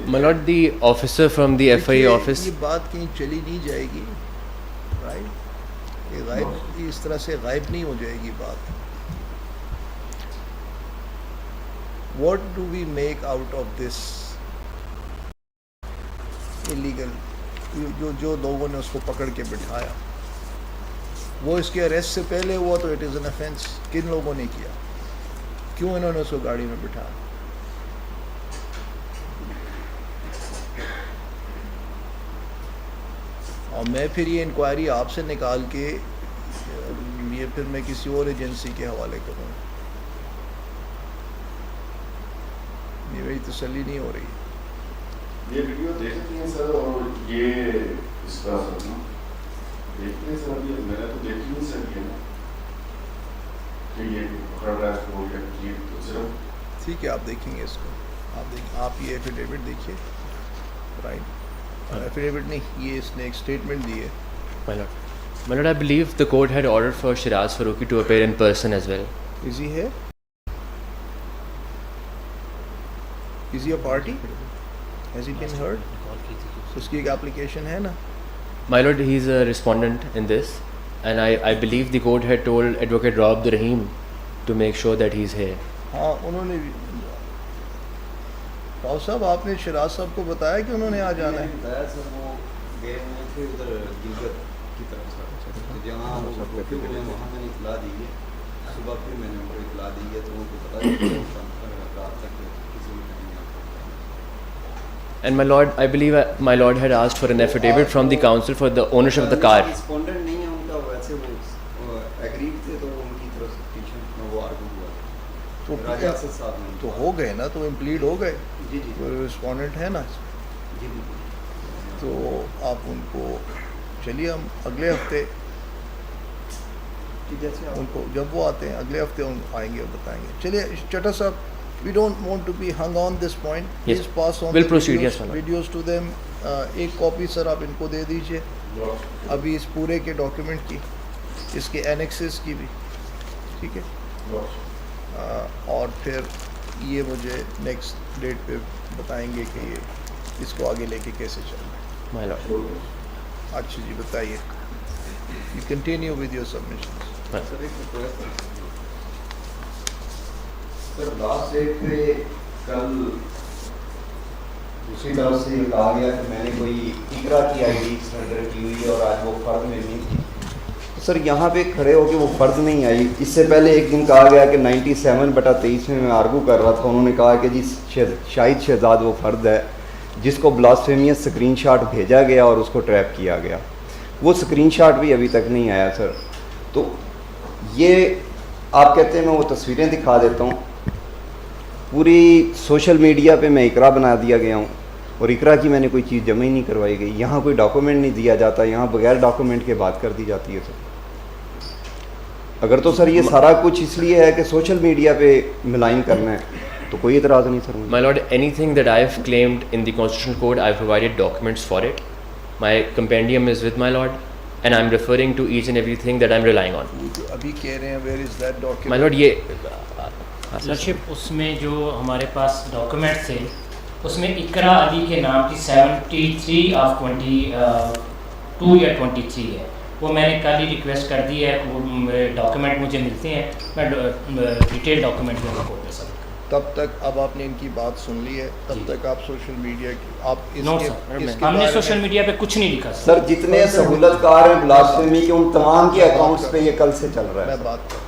My lord, the officer from the FIA office. یہ بات کہیں چلی نہیں جائے گی، رائٹ؟ یہ غائب اس طرح سے غائب نہیں ہو جائے گی بات. What do we make out of this illegal؟ جو لوگوں نے اس کو پکڑ کے بٹھایا، وہ اس کے اریسٹ سے پہلے ہوا تو اٹ از این offense. کن لوگوں نے کیا؟ کیوں انہوں نے اس کو گاڑی میں بٹھایا؟ اور میں پھر یہ انکوائری آپ سے نکال کے یہ پھر میں کسی اور ایجنسی کے حوالے کروں. یہ میری تسلی نہیں ہو رہی. یہ ویڈیو دیکھتی ہیں سر، اور یہ اس طرح سے دیکھتے ہیں سر. ابھی میں نے تو دیکھی نہیں سر یہ نا کہ یہ پکڑ رہا ہے وہ یہ تو صرف. ٹھیک ہے، آپ دیکھیں گے اس کو. آپ یہ ایفیڈیوٹ دیکھیے، رائٹ؟ ایفیڈیوٹ نہیں، یہ اس نے ایک اسٹیٹمنٹ دی ہے. My lord, I believe the court had ordered for Shiraz Faruqi to appear in person as well. Is he here? Is he a party? Has he been heard? اس کی ایک application ہے نا. My lord, he is a respondent in this, and I believe the court had told Advocate Rob Rahim to make sure that he is here. ہاں، انہوں نے راؤ صاحب، آپ نے شراز صاحب کو بتایا کہ انہوں نے آ جانا ہے؟ بتایا سر، وہ گئے ہوئے تھے ادھر دیگر کی طرف سے، جہاں وہاں میں نے اطلاع دی ہے. صبح پھر میں نے ان کو اطلاع دی ہے تو ان کو پتا رات تک کسی بھی ٹائم یہاں پہنچ. And my lord, I believe my lord had asked for an affidavit from the council for the ownership of the car. Respondent نہیں ہے ان کا، ویسے وہ ایگریڈ تھے تو ان کی طرف سے پیچھے وہ آرگو ہوا تو راجہ اسد صاحب نے. تو ہو گئے نا، تو امپلیڈ ہو گئے. جی جی وہ رسپونڈنٹ ہے نا. جی جی. تو آپ ان کو چلیے، ہم اگلے ہفتے جیسے ان کو جب وہ آتے ہیں اگلے ہفتے ان آئیں گے اور بتائیں گے. چلیے چٹا صاحب، we don't want to be hung on this point. Please pass on We'll proceed, yes, my lord. Videos to them. ایک کاپی سر آپ ان کو دے دیجیے ابھی اس پورے کے ڈاکیومنٹ کی، اس کے اینیکسز کی بھی، ٹھیک ہے؟ اور پھر یہ مجھے نیکسٹ ڈیٹ پہ بتائیں گے کہ یہ اس کو آگے لے کے کیسے چلنا ہے. My lord. اچھا جی، بتائیے. You continue with your submissions. Sir ایک ریکویسٹ سر، لاسٹ ڈیٹ پہ کل دوسری طرف سے یہ کہا گیا کہ میں نے کوئی اقرا کی آئی ڈی سرنڈر کی ہوئی ہے اور آج وہ فرد میں نہیں تھی. سر یہاں پہ کھڑے ہو کے وہ فرد نہیں آئی. اس سے پہلے ایک دن کہا گیا کہ 97/23 میں آرگو کر رہا تھا، انہوں نے کہا کہ جی شاہد شہزاد وہ فرد ہے جس کو بلاسفیمیس سکرین شاٹ بھیجا گیا اور اس کو ٹریپ کیا گیا. وہ سکرین شاٹ بھی ابھی تک نہیں آیا سر. تو یہ آپ کہتے ہیں میں وہ تصویریں دکھا دیتا ہوں. پوری سوشل میڈیا پہ میں اقرا بنا دیا گیا ہوں اور اقرا کی میں نے کوئی چیز جمع ہی نہیں کروائی گئی. یہاں کوئی ڈاکومنٹ نہیں دیا جاتا، یہاں بغیر ڈاکومنٹ کے بات کر دی جاتی ہے سر. اگر تو سر یہ سارا کچھ اس لیے ہے کہ سوشل میڈیا پہ ملائن کرنا ہے تو کوئی اعتراض نہیں سر. My lord, anything that I have claimed in the Constitutional Code, I have provided documents for it. My compendium is with my lord, and I'm referring to each and everything that I'm relying on. جو ابھی کہہ رہے ہیں where is that document? My lord, یہ لرشپ اس میں جو ہمارے پاس document تھے اس میں اقرا علی کے نام کی 73/22 یا 23 ہے. وہ میں نے کل ہی ریکویسٹ کر دی ہے، وہ ڈاکومنٹ مجھے ملتے ہیں، میں ڈیٹیل ڈاکومنٹ میں آپ کو دے سکتا ہوں. تب تک اب آپ نے ان کی بات سن لی ہے، تب تک آپ سوشل میڈیا کی آپ نو سر، ہم نے سوشل میڈیا پہ کچھ نہیں لکھا سر. جتنے سہولت کار ہیں بلاسفیمی کے ان تمام کے اکاؤنٹس پہ یہ کل سے چل رہا ہے. میں بات کروں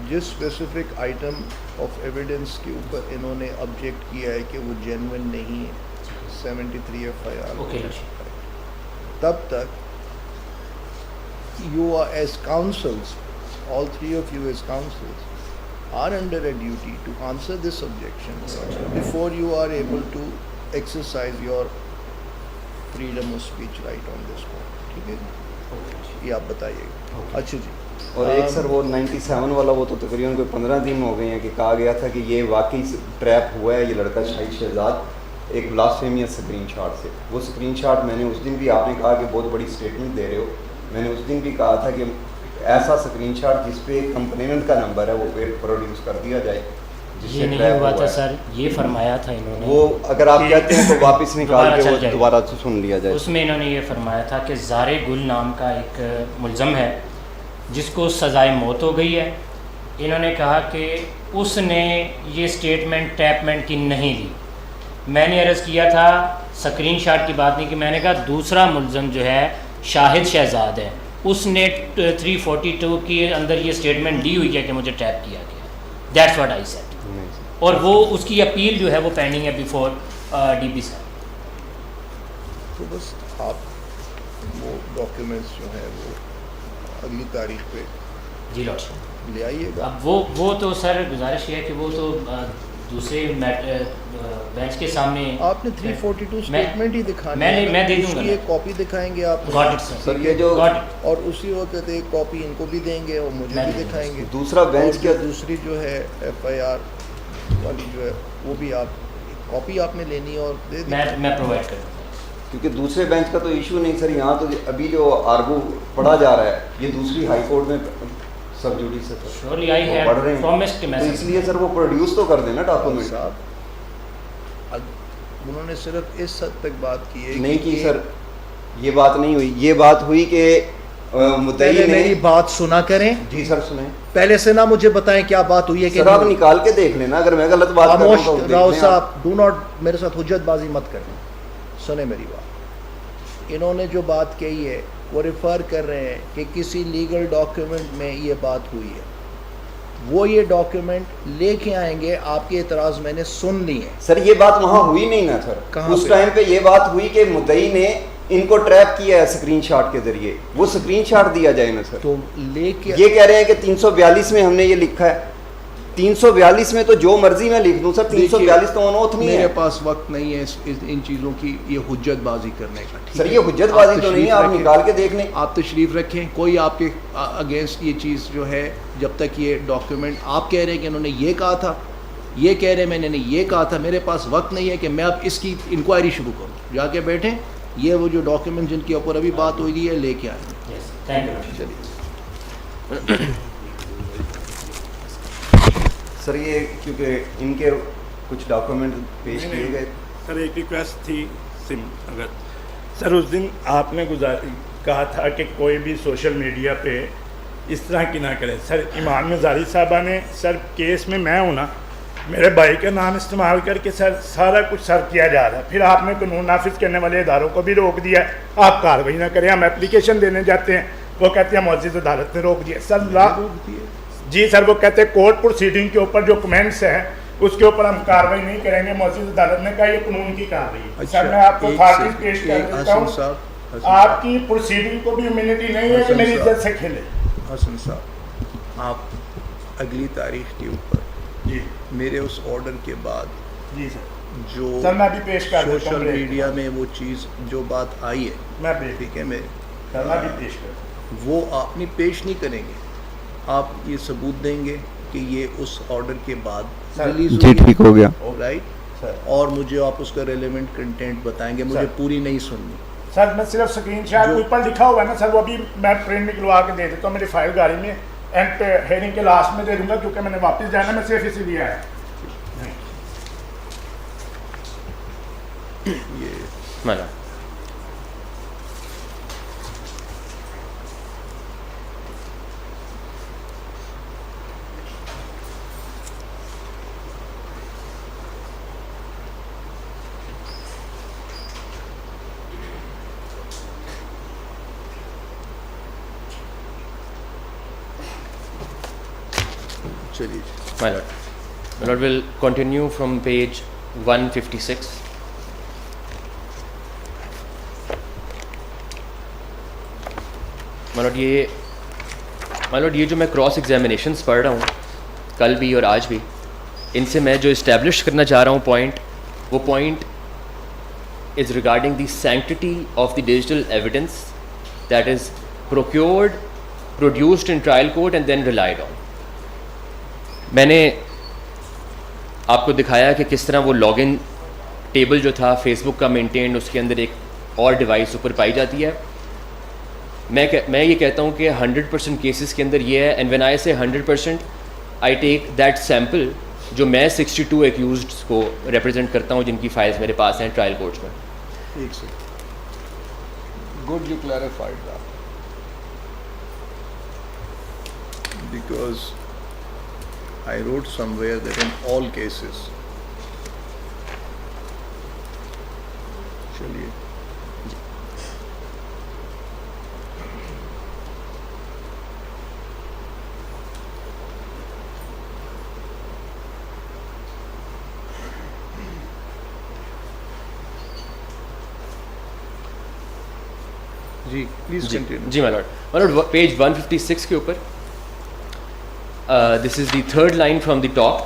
جس اسپیسیفک آئٹم آف ایویڈنس کے اوپر انہوں نے آبجیکٹ کیا ہے کہ وہ جینوئن نہیں ہے، 73 FIR. اوکے لرشپ. تب تک you are as counsels, all three of you as counsels are under a duty to answer this objection before you are able to exercise your freedom of speech right on this point. ٹھیک ہے جی، یہ آپ بتائیے گا. اچھا جی. اور ایک سر وہ 97 والا وہ تو تقریباً کوئی 15 دن ہو گئے ہیں کہ کہا گیا تھا کہ یہ واقعی ٹریپ ہوا ہے یہ لڑکا شاہد شہزاد ایک بلاسفیمیس سکرین شاٹ سے. وہ سکرین شاٹ میں نے اس دن بھی، آپ نے کہا کہ بہت بڑی اسٹیٹمنٹ دے رہے ہو، میں نے اس دن بھی کہا تھا کہ ایسا سکرین شاٹ جس پہ کمپلیننٹ کا نمبر ہے وہ پروڈیوس کر دیا جائے یہ نہیں ہوا تھا سر, یہ فرمایا تھا انہوں نے, وہ اگر آپ کہتے ہیں تو واپس نکال کے وہ دوبارہ سے سن لیا جائے. اس میں انہوں نے یہ فرمایا تھا کہ زار گل نام کا ایک ملزم ہے جس کو سزائے موت ہو گئی ہے. انہوں نے کہا کہ اس نے یہ اسٹیٹمنٹ ٹیپمنٹ کی نہیں دی. میں نے عرض کیا تھا, اسکرین شاٹ کی بات نہیں, کہ میں نے کہا دوسرا ملزم جو ہے شاہد شہزاد ہے, اس نے 342 کے اندر یہ اسٹیٹمنٹ دی ہوئی ہے کہ مجھے ٹیپ کیا گیا. That's what I said. اور وہ اس کی اپیل جو ہے وہ پینڈنگ ہے بیفور ڈی پی صاحب. تو بس آپ وہ ڈاکیومنٹس جو ہیں وہ اگلی تاریخ پہ جی لارڈ صاحب لے آئیے گا. اب وہ تو سر گزارش یہ ہے کہ وہ تو دوسرے بینچ کے سامنے آپ نے 342 اسٹیٹمنٹ ہی دکھانا میں دے دوں گا, اس کی ایک کاپی دکھائیں گے آپ, سر یہ جو اور اسی وقت ایک کاپی ان کو بھی دیں گے اور مجھے بھی دکھائیں گے. دوسرا بینچ کیا دوسری جو ہے ایف آئی آر والی جو ہے وہ بھی آپ کاپی آپ نے لینی ہے اور دے دیں. میں پرووائڈ کروں گا, کیونکہ دوسرے بینچ کا تو ایشو نہیں سر. یہاں تو ابھی جو آرگو پڑھا جا رہا ہے یہ دوسری ہائی کورٹ میں سب جوڈیس سے شیورلی آئی ہیو پرومسڈ کہ میں اس لیے سر وہ پروڈیوس تو کر دینا ڈاکومنٹ. صاحب انہوں نے صرف اس حد تک بات کی ہے نہیں کی سر, یہ بات نہیں ہوئی. یہ بات ہوئی کہ مدعی نے میری بات سنا کریں. جی سر سنیں, پہلے سے نہ مجھے بتائیں کیا بات ہوئی ہے کہ سر آپ نکال کے دیکھ لینا اگر میں غلط بات کر رہا ہوں. راؤ صاحب ڈو ناٹ میرے ساتھ حجت بازی مت کریں, سنیں میری بات. انہوں نے جو بات کہی ہے وہ ریفر کر رہے ہیں کہ کسی لیگل ڈاکیومنٹ میں یہ بات ہوئی ہے. وہ یہ ڈاکیومنٹ لے کے آئیں گے, آپ کے اعتراض میں نے سن لی ہیں. سر یہ بات وہاں ہوئی نہیں نا سر. اس ٹائم پہ یہ بات ہوئی کہ مدعی نے ان کو ٹریپ کیا ہے اسکرین شاٹ کے ذریعے, وہ اسکرین شاٹ دیا جائے نا سر. تو لے کے یہ کہہ رہے ہیں کہ 342 میں ہم نے یہ لکھا ہے. 342 میں تو جو مرضی میں لکھ دوں سر, 342 تو انوتھ نہیں ہے. میرے پاس وقت نہیں ہے ان چیزوں کی یہ حجت بازی کرنے کا. سر یہ حجت بازی تو نہیں ہے, آپ نکال کے دیکھ لیں. آپ تشریف رکھیں, کوئی آپ کے اگینسٹ یہ چیز جو ہے جب تک یہ ڈاکیومنٹ آپ کہہ رہے ہیں کہ انہوں نے یہ کہا تھا, یہ کہہ رہے میں نے یہ کہا تھا, میرے پاس وقت نہیں ہے کہ میں اب اس کی انکوائری شروع کروں. جا کے بیٹھیں, یہ وہ جو ڈاکیومنٹ جن کے اوپر ابھی بات ہوئی ہے لے کے آئیں. چلیے سر یہ کیونکہ ان کے کچھ ڈاکومنٹ پیش کیے گئے. سر ایک ریکویسٹ تھی اگر سر اس دن آپ نے کہا تھا کہ کوئی بھی سوشل میڈیا پہ اس طرح کی نہ کرے. سر ایمان مزاری صاحبہ نے سر کیس میں میں ہوں نا, میرے بھائی کا نام استعمال کر کے سر سارا کچھ سر کیا جا رہا ہے. پھر آپ نے قانون نافذ کرنے والے اداروں کو بھی روک دیا ہے, آپ کارروائی نہ کریں. ہم اپلیکیشن دینے جاتے ہیں, وہ کہتے ہیں معزز عدالت نے روک دیا. سر جی سر وہ کہتے ہیں کورٹ پروسیڈنگ کے اوپر جو کمنٹس ہیں اس کے اوپر ہم کارروائی نہیں کریں گے. معزز عدالت نے کہا یہ قانون کی کارروائی ہے. سر میں آپ کو خاطر پیش کر دیتا ہوں, آپ کی پروسیڈنگ کو بھی امیونٹی نہیں ہے کہ میری عزت سے کھیلے. حسن صاحب آپ اگلی تاریخ کے اوپر جی میرے اس آرڈر کے بعد جی سر جو سر میں بھی پیش کر دیتا سوشل ہوں میڈیا میں وہ چیز جو بات آئی ہے, میں ٹھیک ہے, میں بھی پیش کرتا ہوں. وہ آپ نہیں پیش نہیں کریں گے, آپ یہ ثبوت دیں گے کہ یہ اس آرڈر کے بعد ریلیز جی ٹھیک ہو گیا رائٹ, اور مجھے آپ اس کا ریلیونٹ کنٹینٹ بتائیں گے. مجھے پوری نہیں سننی سر, میں صرف اسکرین شاٹ اوپر لکھا ہوا ہے نا سر, وہ بھی میں پرنٹ نکلوا کے دے دیتا ہوں. میری فائل گاڑی میں اینڈ پہ ہیئرنگ کے لاسٹ میں دے دوں گا کیونکہ میں نے واپس جانا, میں صرف اسی لیے آیا. مانا چلیے. My lord. My lord will continue from page 156. My lord یہ جو میں کراس ایگزامینیشنس پڑھ رہا ہوں کل بھی اور آج بھی, ان سے میں جو اسٹیبلش کرنا چاہ رہا ہوں پوائنٹ, وہ point is regarding the sanctity of the digital evidence that is procured, produced in trial court and then relied on. میں نے آپ کو دکھایا کہ کس طرح وہ لاگ ان ٹیبل جو تھا فیس بک کا مینٹینڈ, اس کے اندر ایک اور ڈیوائس اوپر پائی جاتی ہے. میں یہ کہتا ہوں کہ 100% کیسز کے اندر یہ ہے, اینڈ وین آئی سے 100% آئی ٹیک دیٹ سیمپل جو میں 62 ایکیوزڈ کو ریپرزینٹ کرتا ہوں جن کی فائلز میرے پاس ہیں ٹرائل کورٹس میں. ایک second, good you clarified that, because I wrote somewhere that in all cases, چلیے جی پلیز کنٹینیو. جی مائی لارڈ, پیج 156 کے اوپر this is the third line from the top.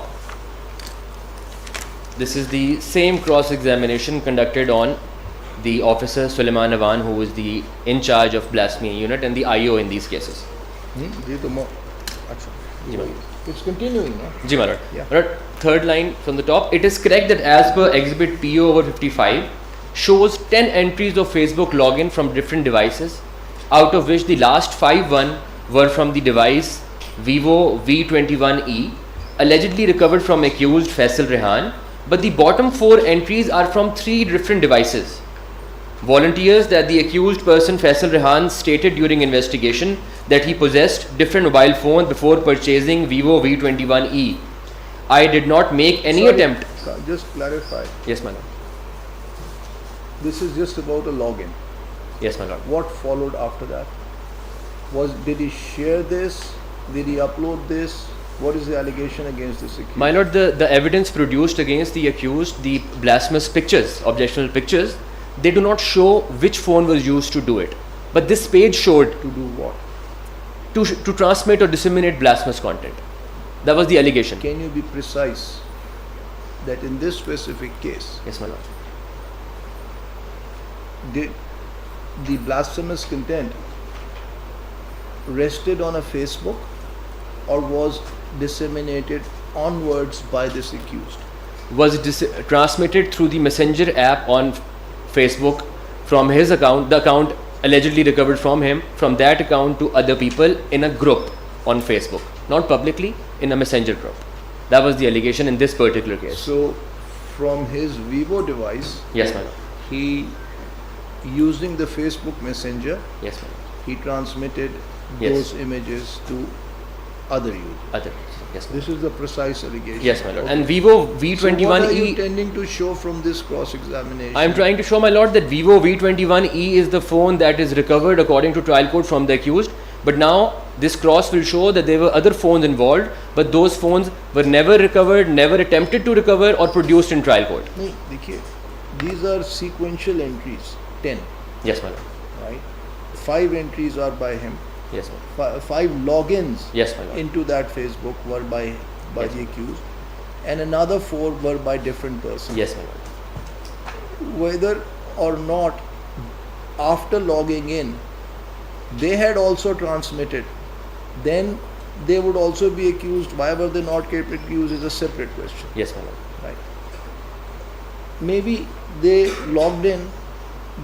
This is the same cross examination conducted on the officer Suleiman Awan, who was the in charge of blasphemy unit and the IO in these cases. جی تو اچھا جی مائی it's continuing نا. جی my lord. Yeah. Lord, third line from the top, it is correct that as per exhibit PO/55 shows 10 entries of Facebook login from different devices, out of which the last 5 were from the device Vivo V21e, allegedly recovered from accused Faisal Rehan, but the bottom 4 entries are from 3 different devices. Volunteers that the accused person Faisal Rehan stated during investigation that he possessed different mobile phones before purchasing Vivo V21e. I did not make any attempt. Just clarify, Yes, my lord. this is just about a login. Yes, my lord. What followed after that? Did he share this? Did he upload this? What is the allegation against this accused? My lord, the evidence produced against the accused, the blasphemous pictures, objectionable pictures, they do not show which phone was used to do it. But this page showed To do what? to transmit or disseminate blasphemous content. That was the allegation. Can you be precise that in this specific case, Yes, my lord. did the blasphemous content rested on a Facebook or was disseminated onwards by this accused? Was transmitted through the Messenger app on Facebook from his account, the account allegedly recovered from him, from that account to other people in a group on Facebook, not publicly, in a Messenger group. That was the allegation in this particular case. So from his Vivo device, Yes, my lord. he, using the Facebook Messenger, Yes, my lord. he transmitted Yes. those images to other users. Other. Yes, my lord. This is the precise allegation. Yes, my lord. Okay. And Vivo So what are you V21e, intending to show from this cross-examination? I am trying to show, my lord, that Vivo V21e is the phone that is recovered according to trial court from the accused. But now this cross will show that there were other phones involved, but those phones were never recovered, never attempted to recover or produced in trial court. نہیں دیکھیے, these are sequential entries, 10, Yes, my lord. right? 5 entries are by him. Yes, my lord. 5 logins Yes, my lord. into that Facebook were by Yes. the accused, and another 4 were by different persons. Yes, my lord. Whether or not after logging in they had also transmitted, then they would also be accused. Why were they not kept accused is a separate question, Yes, my lord. right? Maybe they logged in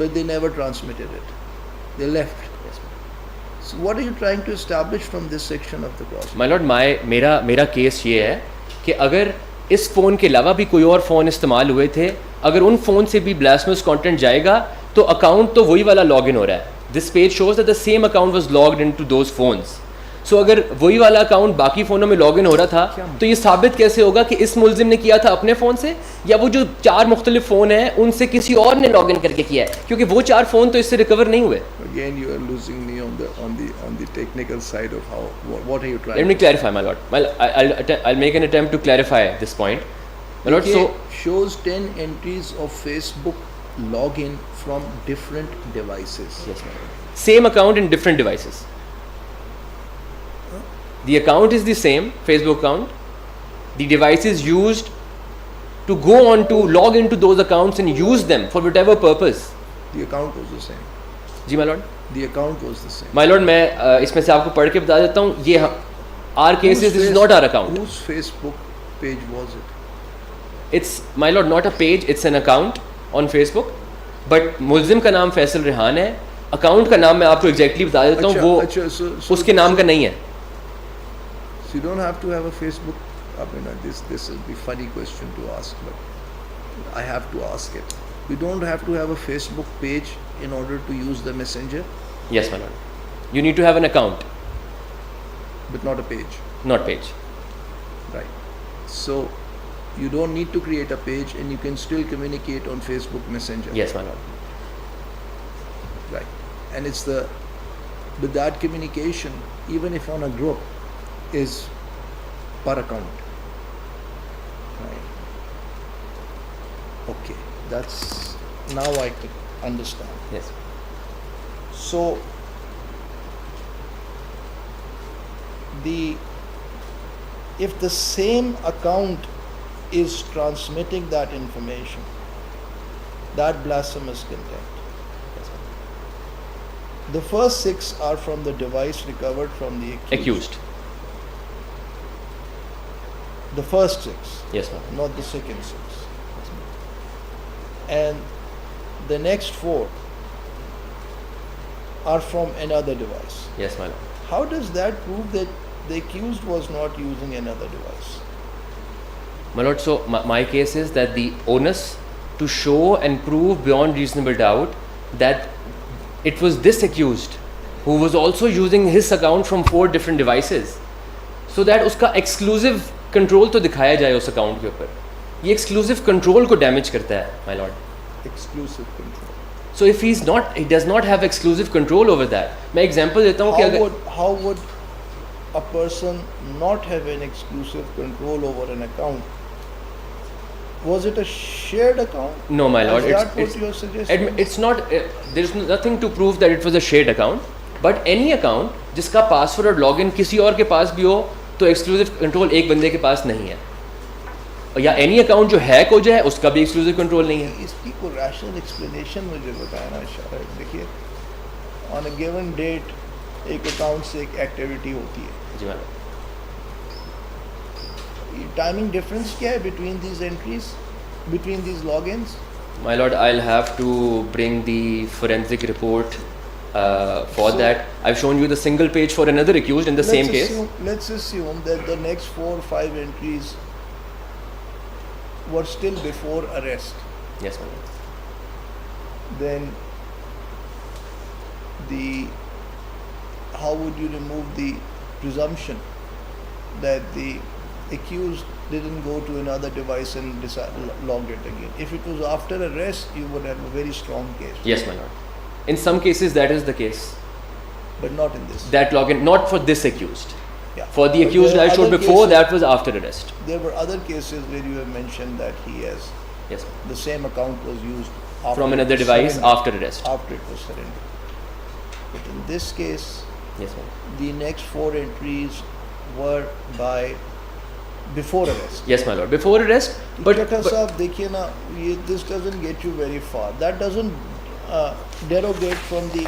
but they never transmitted it, they left. Yes, my lord. So what are you trying to establish from this section of the cross? My lord, میرا case یہ ہے کہ اگر اس phone کے علاوہ بھی کوئی اور فون استعمال ہوئے تھے, اگر ان فون سے بھی بلاسفیمس کانٹینٹ جائے گا تو اکاؤنٹ تو وہی والا لاگ ان ہو رہا ہے. This page shows that the same account was logged in to those phones. So اگر وہی والا اکاؤنٹ باقی فونوں میں لاگ ان ہو رہا تھا تو یہ ثابت کیسے ہوگا کہ اس ملزم نے کیا تھا اپنے فون سے, یا وہ جو 4 مختلف فون ہیں ان سے کسی اور نے لاگ ان کر کے کیا ہے, کیونکہ وہ 4 فون تو اس سے ریکور نہیں ہوئے. Again you are losing me on the technical side of how what are you trying Let me clarify, my lord. Well, I'll make an attempt to clarify this point. My lord, so shows 10 entries of Facebook login from different devices. yes, my lord. Same account in different devices. The account is the same, Facebook account. The device is used to go on to log into those accounts and use them for whatever purpose. The account was the same. G my lord. The account was the same. My lord, میں اس میں سے آپ کو پڑھ کے بتا دیتا ہوں. یہ our cases, this is not our account. Whose Facebook page was it? It's, my lord, not a page, it's an account on Facebook. But ملزم کا نام فیصل ریحان ہے. اکاؤنٹ کا نام میں آپ کو ایگزیکٹلی بتا دیتا ہوں, وہ so اس کے نام کا نہیں ہے. So you don't have to have a Facebook this will be funny question to ask, but I have to ask it. We don't have to have a Facebook page in order to use the messenger, Yes, my lord. You need to have an account, but not a page, not page. right? So you don't need to create a page, and you can still communicate on Facebook Messenger. Yes, my lord. Right. And but that communication, even if on a group, is per account. Right. Okay. Now I can understand. Yes. So if the same account is transmitting that information, that blasphemous content. The first 6 are from the device recovered from the accused. The first 6, Yes, my lord. not the second 6. And the next 4 are from another device. Yes, my lord. How does that prove that the accused was not using another device? My lord, so my case is that the onus to show and prove beyond reasonable doubt that it was this accused who was also using his account from 4 different devices, so that uska exclusive control to dikhaya jaye us account ke upar. Ye exclusive control ko damage karta hai, my lord. Exclusive control. So if he does not have exclusive control over that. मैं example देता हूँ कि अगर How would a person not have an exclusive control over an account? Was it a shared account? No, my lord. Is that what you are suggesting? It's not. There's nothing to prove that it was a shared account. But any account जिसका password और login किसी और के पास भी हो, तो exclusive control एक बंदे के पास नहीं है. या any account जो hack हो जाए, उसका भी exclusive control नहीं है. इसकी कोई rational explanation मुझे बताया ना शायद. देखिए, on a given date एक account से एक activity होती है. जी मैम. Timing difference क्या है between these entries, between these logins? My lord, I'll have to bring the forensic report for that. I've shown you the single page for another accused in the same case. Let's assume that the next 4 or 5 entries were still before arrest. Yes, my lord. Then how would you remove the presumption that the accused didn't go to another device and logged it again? If it was after arrest, you would have a very strong case. Yes, my lord. In some cases that is the case. But not in this. That login, not for this accused. Yeah. For the But accused there I are showed other before, cases- that was after arrest. There were other cases where you have mentioned that Yes. the same account was used after From it another was device surrendered. after arrest. After it was surrendered. But in this case, Yes, ma'am. the next 4 entries were before arrest. Yes, my lord. Before arrest, but Chakra Sahab, देखिए ना, this doesn't get you very far. That doesn't derogate from the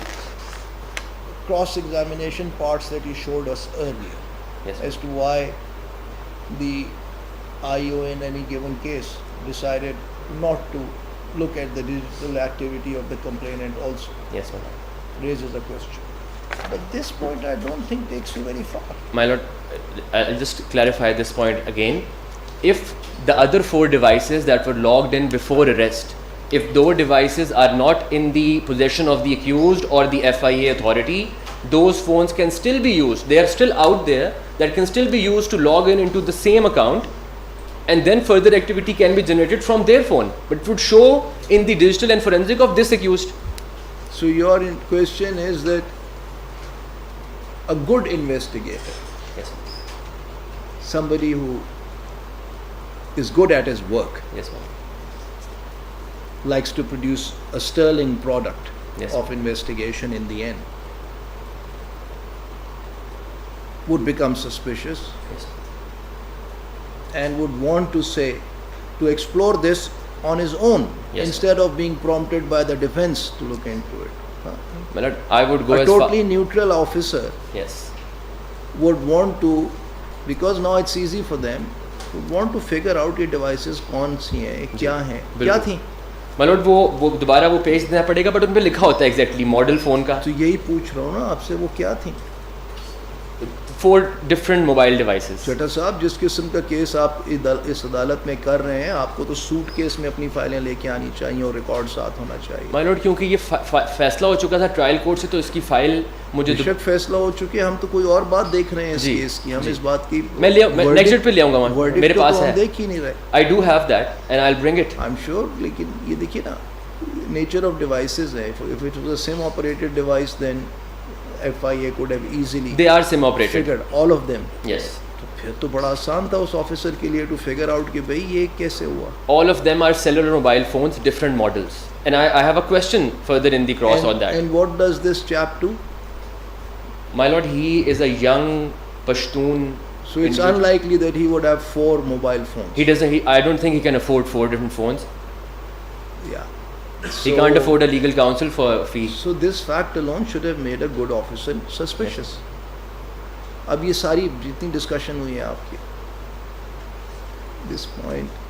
cross-examination parts that you showed us earlier yes, as to why the IO in any given case decided not to look at the digital activity of the complainant also. yes, my lord. Raises a question. But this point I don't think takes you very far. My lord, I'll just clarify this point again. If the other 4 devices that were logged in before arrest, if those devices are not in the possession of the accused or the FIA authority, those phones can still be used. They are still out there that can still be used to log in into the same account, and then further activity can be generated from their phone. But it would show in the digital and forensic of this accused. So your question is that a good investigator, Yes, somebody who is good at his work, yes, ma'am. likes to produce a sterling product Yes. of investigation in the end, would become suspicious Yes. and would want to explore this on his own Yes. instead of being prompted by the defense to look into it. My lord, I would go A as far. totally neutral officer Yes. would want to, because now it's easy for them, would want to figure out ये devices कौन सी हैं, क्या हैं, क्या बिल्कुल। थी. My lord, वो दोबारा वो पेज देना पड़ेगा, बट उन पे लिखा होता है एग्जैक्टली मॉडल फोन का. तो यही पूछ रहा हूँ ना आपसे, वो क्या थी. 4 different mobile devices. چٹا صاحب جس قسم کا کیس آپ اس عدالت میں کر رہے ہیں آپ کو تو سوٹ کیس میں اپنی فائلیں لے کے آنی چاہیے اور ریکارڈ ساتھ ہونا چاہیے. My lord کیونکہ یہ فیصلہ ہو چکا تھا ٹرائل کورٹ سے تو اس کی فائل مجھے بے شک فیصلہ ہو چکے ہم تو کوئی اور بات دیکھ رہے ہیں اس کیس کی. ہم اس بات کی میں نیکسٹ ڈیٹ پہ لے آؤں گا, میرے پاس ہے, دیکھ ہی نہیں رہے. I do have that and I'll bring it. I'm sure. لیکن یہ دیکھیے نا نیچر آف ڈیوائسز ہے. If it was a SIM operated device then FIA could have easily They are SIM operated. figured all of them. Yes. تو پھر تو بڑا آسان تھا اس آفیسر کے لیے ٹو فگر آؤٹ کہ بھئی یہ کیسے ہوا. All of them are cellular mobile phones, different models. And I have a question further in the cross on that. And what does this chap do? My lord, he is a young Pashtun. So it's unlikely that he would have 4 mobile phones. He doesn't. I don't think he can afford 4 different phones. Yeah. He can't afford a legal counsel for a fee. So this fact alone should have made a good officer suspicious. اب یہ ساری جتنی discussion ہوئی ہے آپ کی this point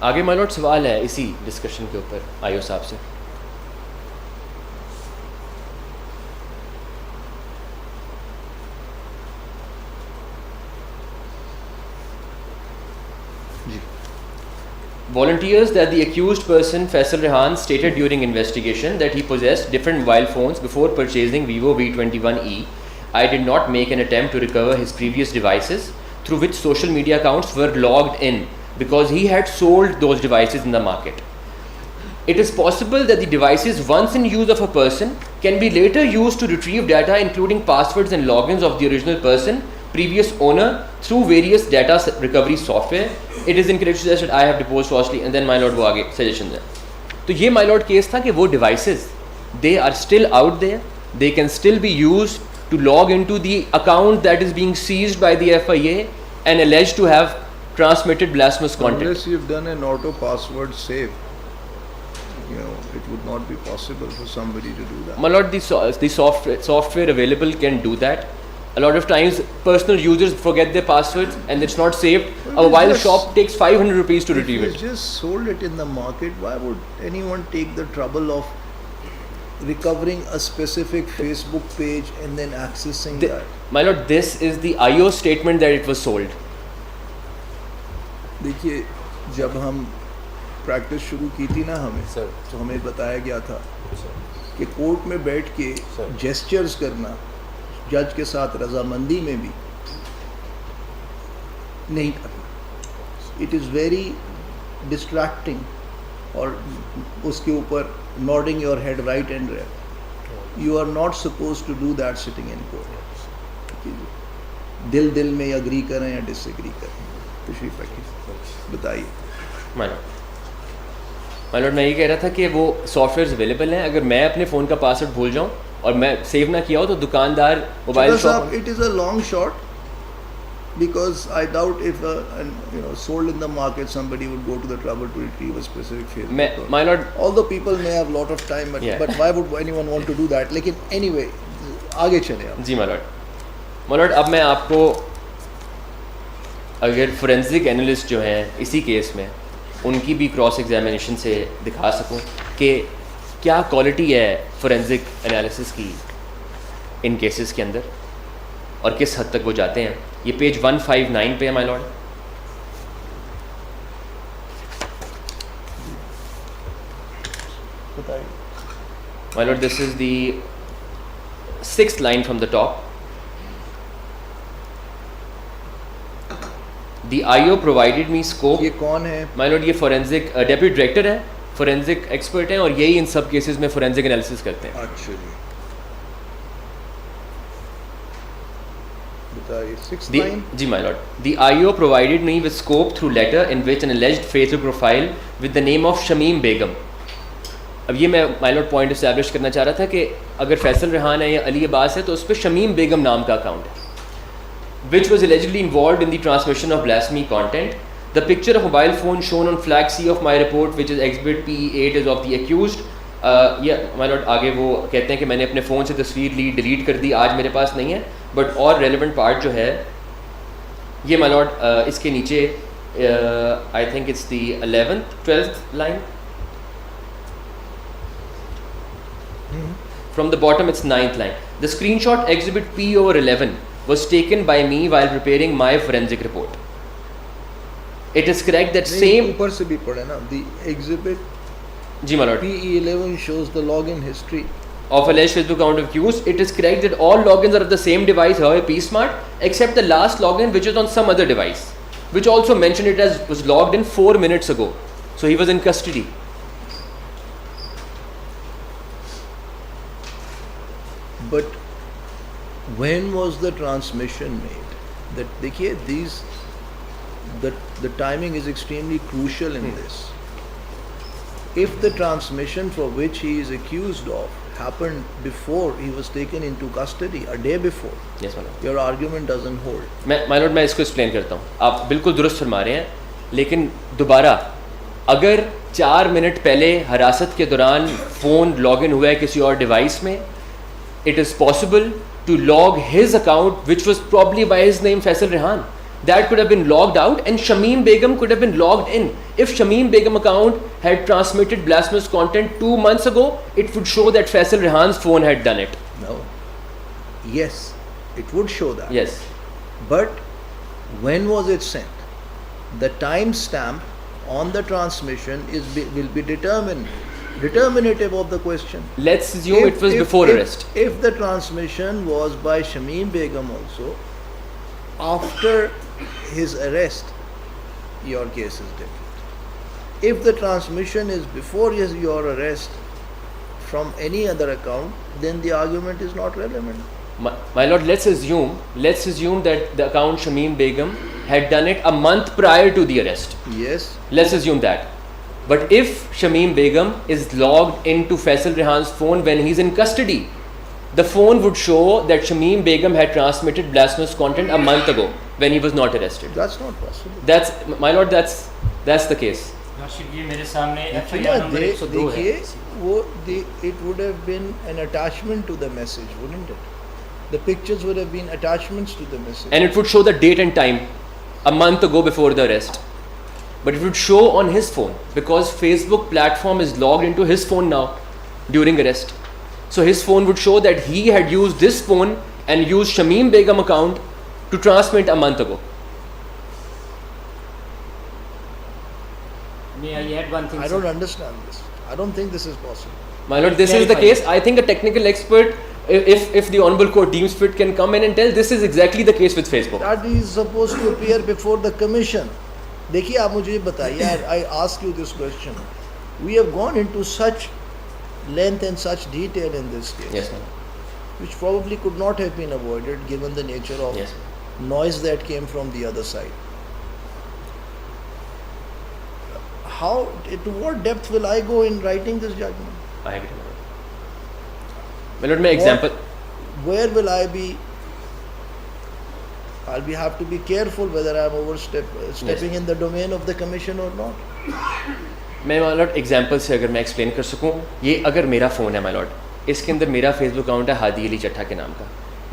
آگے مائی lord سوال ہے اسی ڈسکشن کے اوپر آئیو صاحب سے. Volunteers that the accused person Faisal Rehan stated during investigation that he possessed different mobile phones before purchasing Vivo V21e. I did not make an attempt to recover his previous devices through which social media accounts were logged in because he had sold those devices in the market. It is possible that the devices once in use of a person can be later used to retrieve data including passwords and logins of the original person, previous owner, through various data recovery software. It is incorrect to suggest that I have deposed falsely. And then my lord وہ آگے suggestions ہیں. تو یہ my lord case تھا کہ وہ devices they are still out there, they can still be used to log into the account that is being seized by the FIA and alleged to have transmitted blasphemous content. Unless you've done an auto password save, you know, it would not be possible for somebody to do that. My lord, the software available can do that. A lot of times personal users forget their passwords and it's not saved. A mobile shop takes 500 rupees to retrieve If it. you just sold it in the market, why would anyone take the trouble of recovering a specific Facebook page and then accessing that? My lord, this is the IO statement that it was sold. دیکھیے جب ہم practice شروع کی تھی نا ہمیں تو ہمیں بتایا گیا تھا کہ کورٹ میں بیٹھ کے جیسچرز کرنا جج کے ساتھ رضامندی میں بھی نہیں کرنا. اٹ از ویری ڈسٹریکٹنگ اور اس کے اوپر nodding your head right and left. You are not suppose to do that sitting in court. دل میں اگری کریں یا ڈس ایگری کریں. تشریف رکھیے بتائیے. مائی لارڈ میں یہ کہہ رہا تھا کہ وہ سافٹ ویئرز اویلیبل ہیں. اگر میں اپنے فون کا پاسورڈ بھول جاؤں اور میں سیو نہ کیا ہو تو دکاندار mobile shop. It is a long shot because I doubt if sold in the market somebody would go to the trouble to retrieve a specific Facebook. My lord, although people may have lot of time but why would anyone want to do that? لیکن anyway آگے چلے آپ. جی my lord, اب میں آپ کو اگر forensic analyst جو ہیں اسی کیس میں ان کی بھی کراس ایگزامینیشن سے دکھا سکوں کہ کیا کوالٹی ہے فورینزک انالیسس کی ان کیسز کے اندر اور کس حد تک وہ جاتے ہیں. یہ پیج 159 پہ ہے مائی lord. My lord, this is the 6th line from the top. The IO provided me scope. یہ کون ہے؟ My lord, یہ فورینزک ڈیپٹی ڈائریکٹر ہیں, فورینزک ایکسپرٹ ہیں اور یہی ان سب کیسز میں فورینزک انالیسس کرتے ہیں. اچھا جی جی my lord, the IO provided me with scope through letter in which an alleged Facebook profile with the name of Shameem Begum. اب یہ میں my lord پوائنٹ اسٹیبلش کرنا چاہ رہا تھا کہ اگر فیصل ریحان ہے یا علی عباس ہے تو اس پہ شمیم بیگم نام کا اکاؤنٹ ہے which was allegedly involved in the transmission of blasphemy content. The picture of mobile phone shown on flag C of my report, which is exhibit PE8, is of the accused یہ مائی lord آگے وہ کہتے ہیں کہ میں نے اپنے phone سے تصویر لی, ڈیلیٹ کر دی, آج میرے پاس نہیں ہے. بٹ اور ریلیونٹ پارٹ جو ہے یہ مائی لارڈ اس کے نیچے I think it's the 12th line from the bottom, it's 9th line. The screenshot exhibit P/11 was taken by me while preparing my forensic report. It is correct that same اوپر سے بھی پڑھے نا, the exhibit G my lord P11 shows the login history. of alleged Facebook account of accused. It is correct that all logins are of the same device, Huawei P-Smart, except the last login which is on some other device, which also mentioned it as was logged in 4 minutes ago. So he was in custody. But when was the transmission made? That دیکھیے these the timing is extremely crucial in this. If the transmission for which he is accused of happened before he was taken into custody, a day before, Yes my lord. your argument doesn't hold. my lord میں اس کو explain کرتا ہوں. آپ بالکل درست فرما رہے ہیں, لیکن دوبارہ اگر 4 منٹ پہلے حراست کے دوران فون لاگ ان ہوا ہے کسی اور ڈیوائس میں, it is possible to log his account which was probably by his name Faisal Rehan. That could have been logged out and Shamim Begum could have been logged in. If Shamim Begum account had transmitted blasphemous content 2 months ago, it would show that Faisal Rehan's phone had done it. No. Yes, it would show that. Yes. But when was it sent? The timestamp on the transmission will be determinative of the question. Let's assume it was before arrest. If the transmission was by Shamim Begum also, after his arrest, your case is different. If the transmission is before your arrest from any other account, then the argument is not relevant. My lord, let's assume that the account Shamim Begum had done it a month prior to the arrest. Yes. Let's assume that. But if Shamim Begum is logged into Faisal Rehan's phone when he's in custody, the phone would show that Shamim Begum had transmitted blasphemous content a month ago when he was not arrested. That's not possible. That's, my lord, that's the case. یہ میرے سامنے FIR number 102 ہے. دیکھیے وہ it would have been an attachment to the message, wouldn't it? The pictures would have been attachments to the message. And it would show the date and time a month ago before the arrest. But it would show on his phone because Facebook platform is logged into his phone now during arrest. So his phone would show that he had used this phone and used Shamim Begum account to transmit a month ago. May I add one thing? I don't understand this. I don't think this is possible. My lord, this is the case. I think a technical expert, if the honorable court deems fit, can come in and tell this is exactly the case with Facebook. That is supposed to appear before the commission. دیکھیے آپ مجھے بتائیے, I ask you this question. We have gone into such length and such detail in this case, Yes, ma'am. which probably could not have been avoided given the nature of Yes. noise that came from the other side. How, to what depth will I go in writing this judgment? I agree. My lord, my example. Where will I be? I'll have to be careful whether I'm stepping in the domain of the commission or not. میں مائی lord example سے اگر میں explain کر سکوں, یہ اگر میرا phone ہے مائی لارڈ, اس کے اندر میرا فیس بک اکاؤنٹ ہے ہادی علی چٹھا کے نام کا,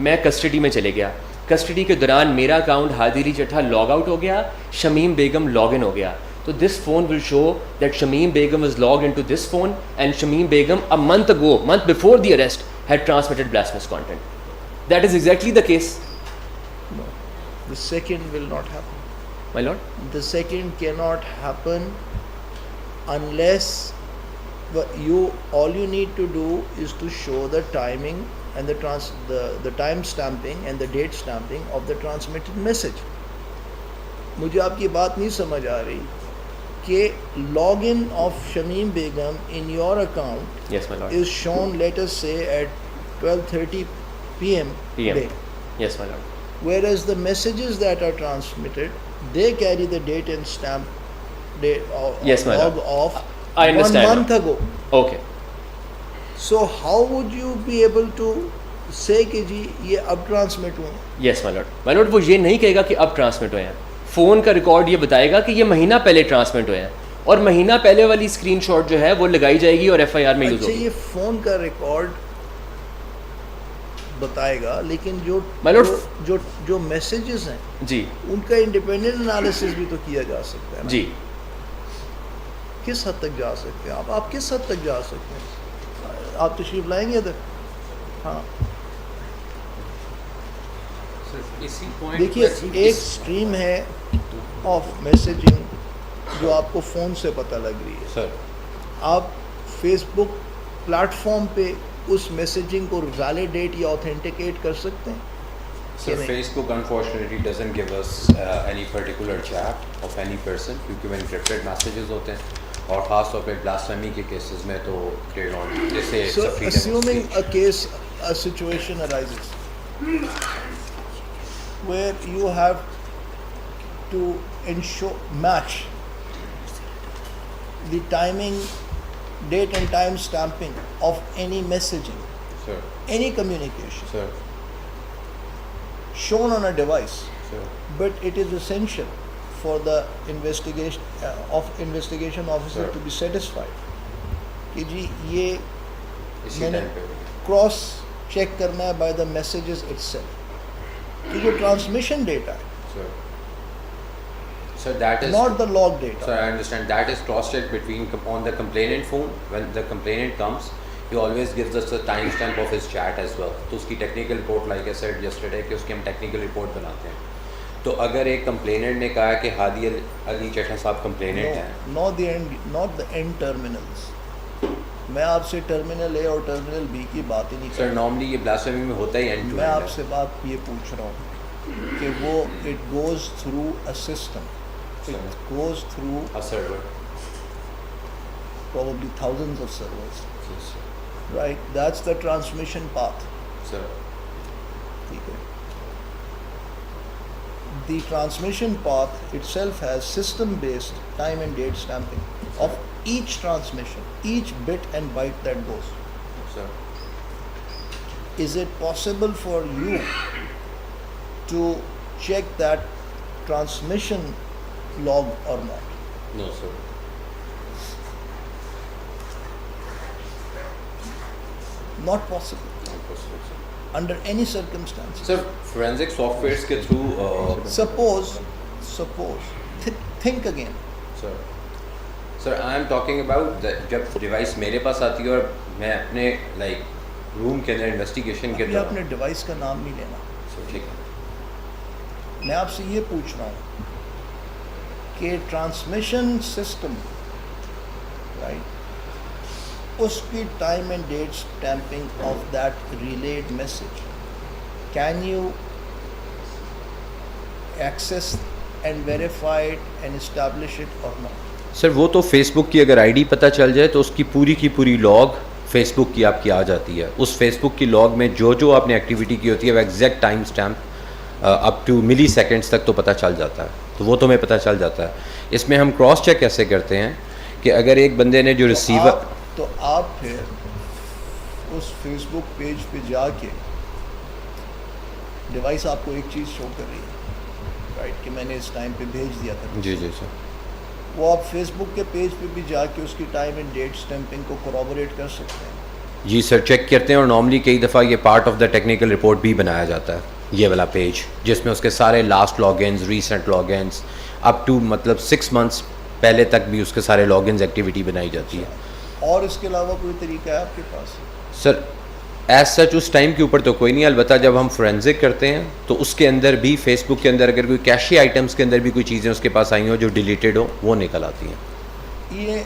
میں کسٹڈی میں چلے گیا, کسٹڈی کے دوران میرا account Hadi Ali Chatha log out ہو گیا, شمیم بیگم لاگ ان ہو گیا, تو this phone will show that Shamim Begum is logged into this phone and Shamim Begum a month before the arrest had transmitted blasphemous content. That is exactly the case. No, the second will not happen. My lord, The second cannot happen unless all you need to do is to show the timing and the time stamping and the date stamping of the transmitted message. مجھے آپ کی بات نہیں سمجھ آ رہی کہ log in of Shamim Begum in your account yes my lord, is shown, let us say, at 12:30 p.m. day. Yes my lord. Whereas the messages that are transmitted, they carry the date and stamp date Yes, my lord. of I understand. 1 month ago. Okay. So how would you be able to say کہ جی یہ اب transmit ہوئے ہیں؟ یس مائی lord. مائی lord, وہ یہ نہیں کہے گا کہ اب ٹرانسمٹ ہوئے ہیں, فون کا ریکارڈ یہ بتائے گا کہ یہ مہینہ پہلے ٹرانسمٹ ہوئے ہیں. اور مہینہ پہلے والی اسکرین شاٹ جو ہے وہ لگائی جائے گی اور ایف آئی آر میں یوز اچھا ہوگی. یہ فون کا ریکارڈ بتائے گا لیکن My lord- جو میسیجز ہیں جی ان کا انڈیپینڈنٹ انالیسس بھی تو کیا جا سکتا ہے نا. جی کس حد تک جا سکتے ہیں آپ کس حد تک جا سکتے ہیں؟ آپ تشریف لائیں گے ادھر؟ ہاں دیکھیے ایک اسٹریم ہے آف میسیجنگ جو آپ کو فون سے پتہ لگ رہی ہے. سر آپ فیس بک پلیٹ فارم پہ اس میسیجنگ کو ویلیڈیٹ یا اوتھینٹیکیٹ کر سکتے ہیں؟ Sir Facebook unfortunately doesn't give us any particular chat of any person کیونکہ وہ انکرپٹڈ میسیجز ہوتے ہیں اور خاص طور پہ بلاسفیمی کے کیسز میں تو کلیئر آن جیسے So assuming a case, a situation arises where you have to ensure match the timing, date and time stamping of any messaging, sir any communication sir shown on a device, sir but it is essential for the investigation officer Sir. to be satisfied کہ جی یہ اسی میں نے time پہ cross check کرنا ہے by the messages it self کہ جو ٹرانسمیشن ڈیٹا ہے سر that is not the log data. Sir, I understand that is cross-checked between on the complainant phone. When the complainant comes, he always gives us the timestamp of his chat as well. تو اس کی technical report, like I said yesterday, کہ اس کی ہم technical report بناتے ہیں. تو اگر ایک complainant نے کہا کہ ہادی علی چٹھا صاحب complainant ہیں, not the end terminals. میں آپ سے ٹرمینل اے اور ٹرمینل بی کی بات ہی نہیں کر sir رہا. normally یہ blasphemy میں ہوتا ہی end to میں end آپ ہے. سے بات یہ پوچھ رہا ہوں کہ وہ it goes through a system, it goes through A server. probably thousands of servers, Yes, sir. right? That's the transmission path. Sir. ٹھیک ہے. The transmission path itself has system-based time and date stamping of each transmission, each bit and byte that goes. Sir. Is it possible for you to check that transmission log or not? No, sir. Not possible Not possible, sir. under any circumstances. Sir, forensic softwares کے through Suppose, think again. Sir, I am talking about جب device میرے پاس آتی ہے اور میں اپنے like room کے اندر investigation کے ابھی آپ نے ڈیوائس کا نام نہیں لینا. ٹھیک ہے. میں آپ سے یہ پوچھ رہا ہوں کہ ٹرانسمیشن سسٹم رائٹ اس کی time and date stamping of that relayed message can you access and verify it and establish it اور ناٹ؟ سر وہ تو فیس بک کی اگر آئی ڈی پتہ چل جائے تو اس کی پوری لاگ فیس بک کی آپ کی آ جاتی ہے. اس فیس بک کی لاگ میں جو آپ نے ایکٹیویٹی کی ہوتی ہے وہ exact time stamp up to milliseconds تک تو پتہ چل جاتا ہے. تو وہ تو ہمیں پتہ چل جاتا ہے. اس میں ہم کراس چیک کیسے کرتے ہیں کہ اگر ایک بندے نے جو ریسیور تو آپ پھر اس فیس بک پیج پہ جا کے ڈیوائس آپ کو ایک چیز شو کر رہی ہے رائٹ کہ میں نے اس ٹائم پہ بھیج دیا تھا. جی سر وہ آپ فیس بک کے پیج پہ بھی جا کے اس کی ٹائم اینڈ ڈیٹ اسٹیمپنگ کو کوروبوریٹ کر سکتے ہیں. جی سر چیک کرتے ہیں اور نارملی کئی دفعہ یہ part of the technical report بھی بنایا جاتا ہے یہ والا پیج جس میں اس کے سارے last logins recent logins up to مطلب 6 months پہلے تک بھی اس کے سارے لاگ انز ایکٹیویٹی بنائی جاتی ہے. اور اس کے علاوہ کوئی طریقہ ہے آپ کے پاس؟ سر ایز سچ اس ٹائم کے اوپر تو کوئی نہیں, البتہ جب ہم فورینزک کرتے ہیں تو اس کے اندر بھی فیس بک کے اندر اگر کوئی کیشی آئٹمس کے اندر بھی کوئی چیزیں اس کے پاس آئی ہوں جو ڈیلیٹڈ ہو وہ نکل آتی ہیں. یہ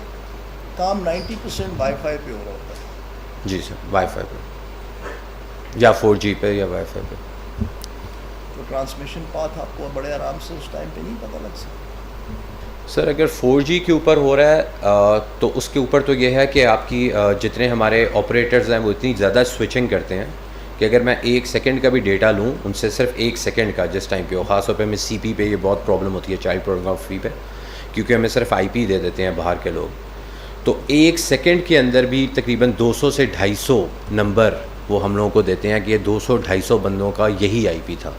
کام 90% وائی فائی پہ ہو رہا ہوتا ہے. جی سر وائی فائی پہ یا 4G پہ یا وائی فائی پہ. تو ٹرانسمیشن پاتھ آپ کو بڑے آرام سے اس ٹائم پہ نہیں پتہ لگ سکتا. سر اگر 4G کے اوپر ہو رہا ہے تو اس کے اوپر تو یہ ہے کہ آپ کی جتنے ہمارے آپریٹرز ہیں وہ اتنی زیادہ سوئچنگ کرتے ہیں کہ اگر میں 1 سیکنڈ کا بھی ڈیٹا لوں ان سے صرف 1 سیکنڈ کا جس ٹائم پہ ہو, خاص طور پہ ہمیں CP پہ یہ بہت پرابلم ہوتی ہے چائلڈ پورنوگرافی پہ کیونکہ ہمیں صرف IP دے دیتے ہیں باہر کے لوگ. تو 1 سیکنڈ کے اندر بھی تقریباً 200 سے 250 نمبر وہ ہم لوگوں کو دیتے ہیں کہ یہ 200-250 بندوں کا یہی IP تھا.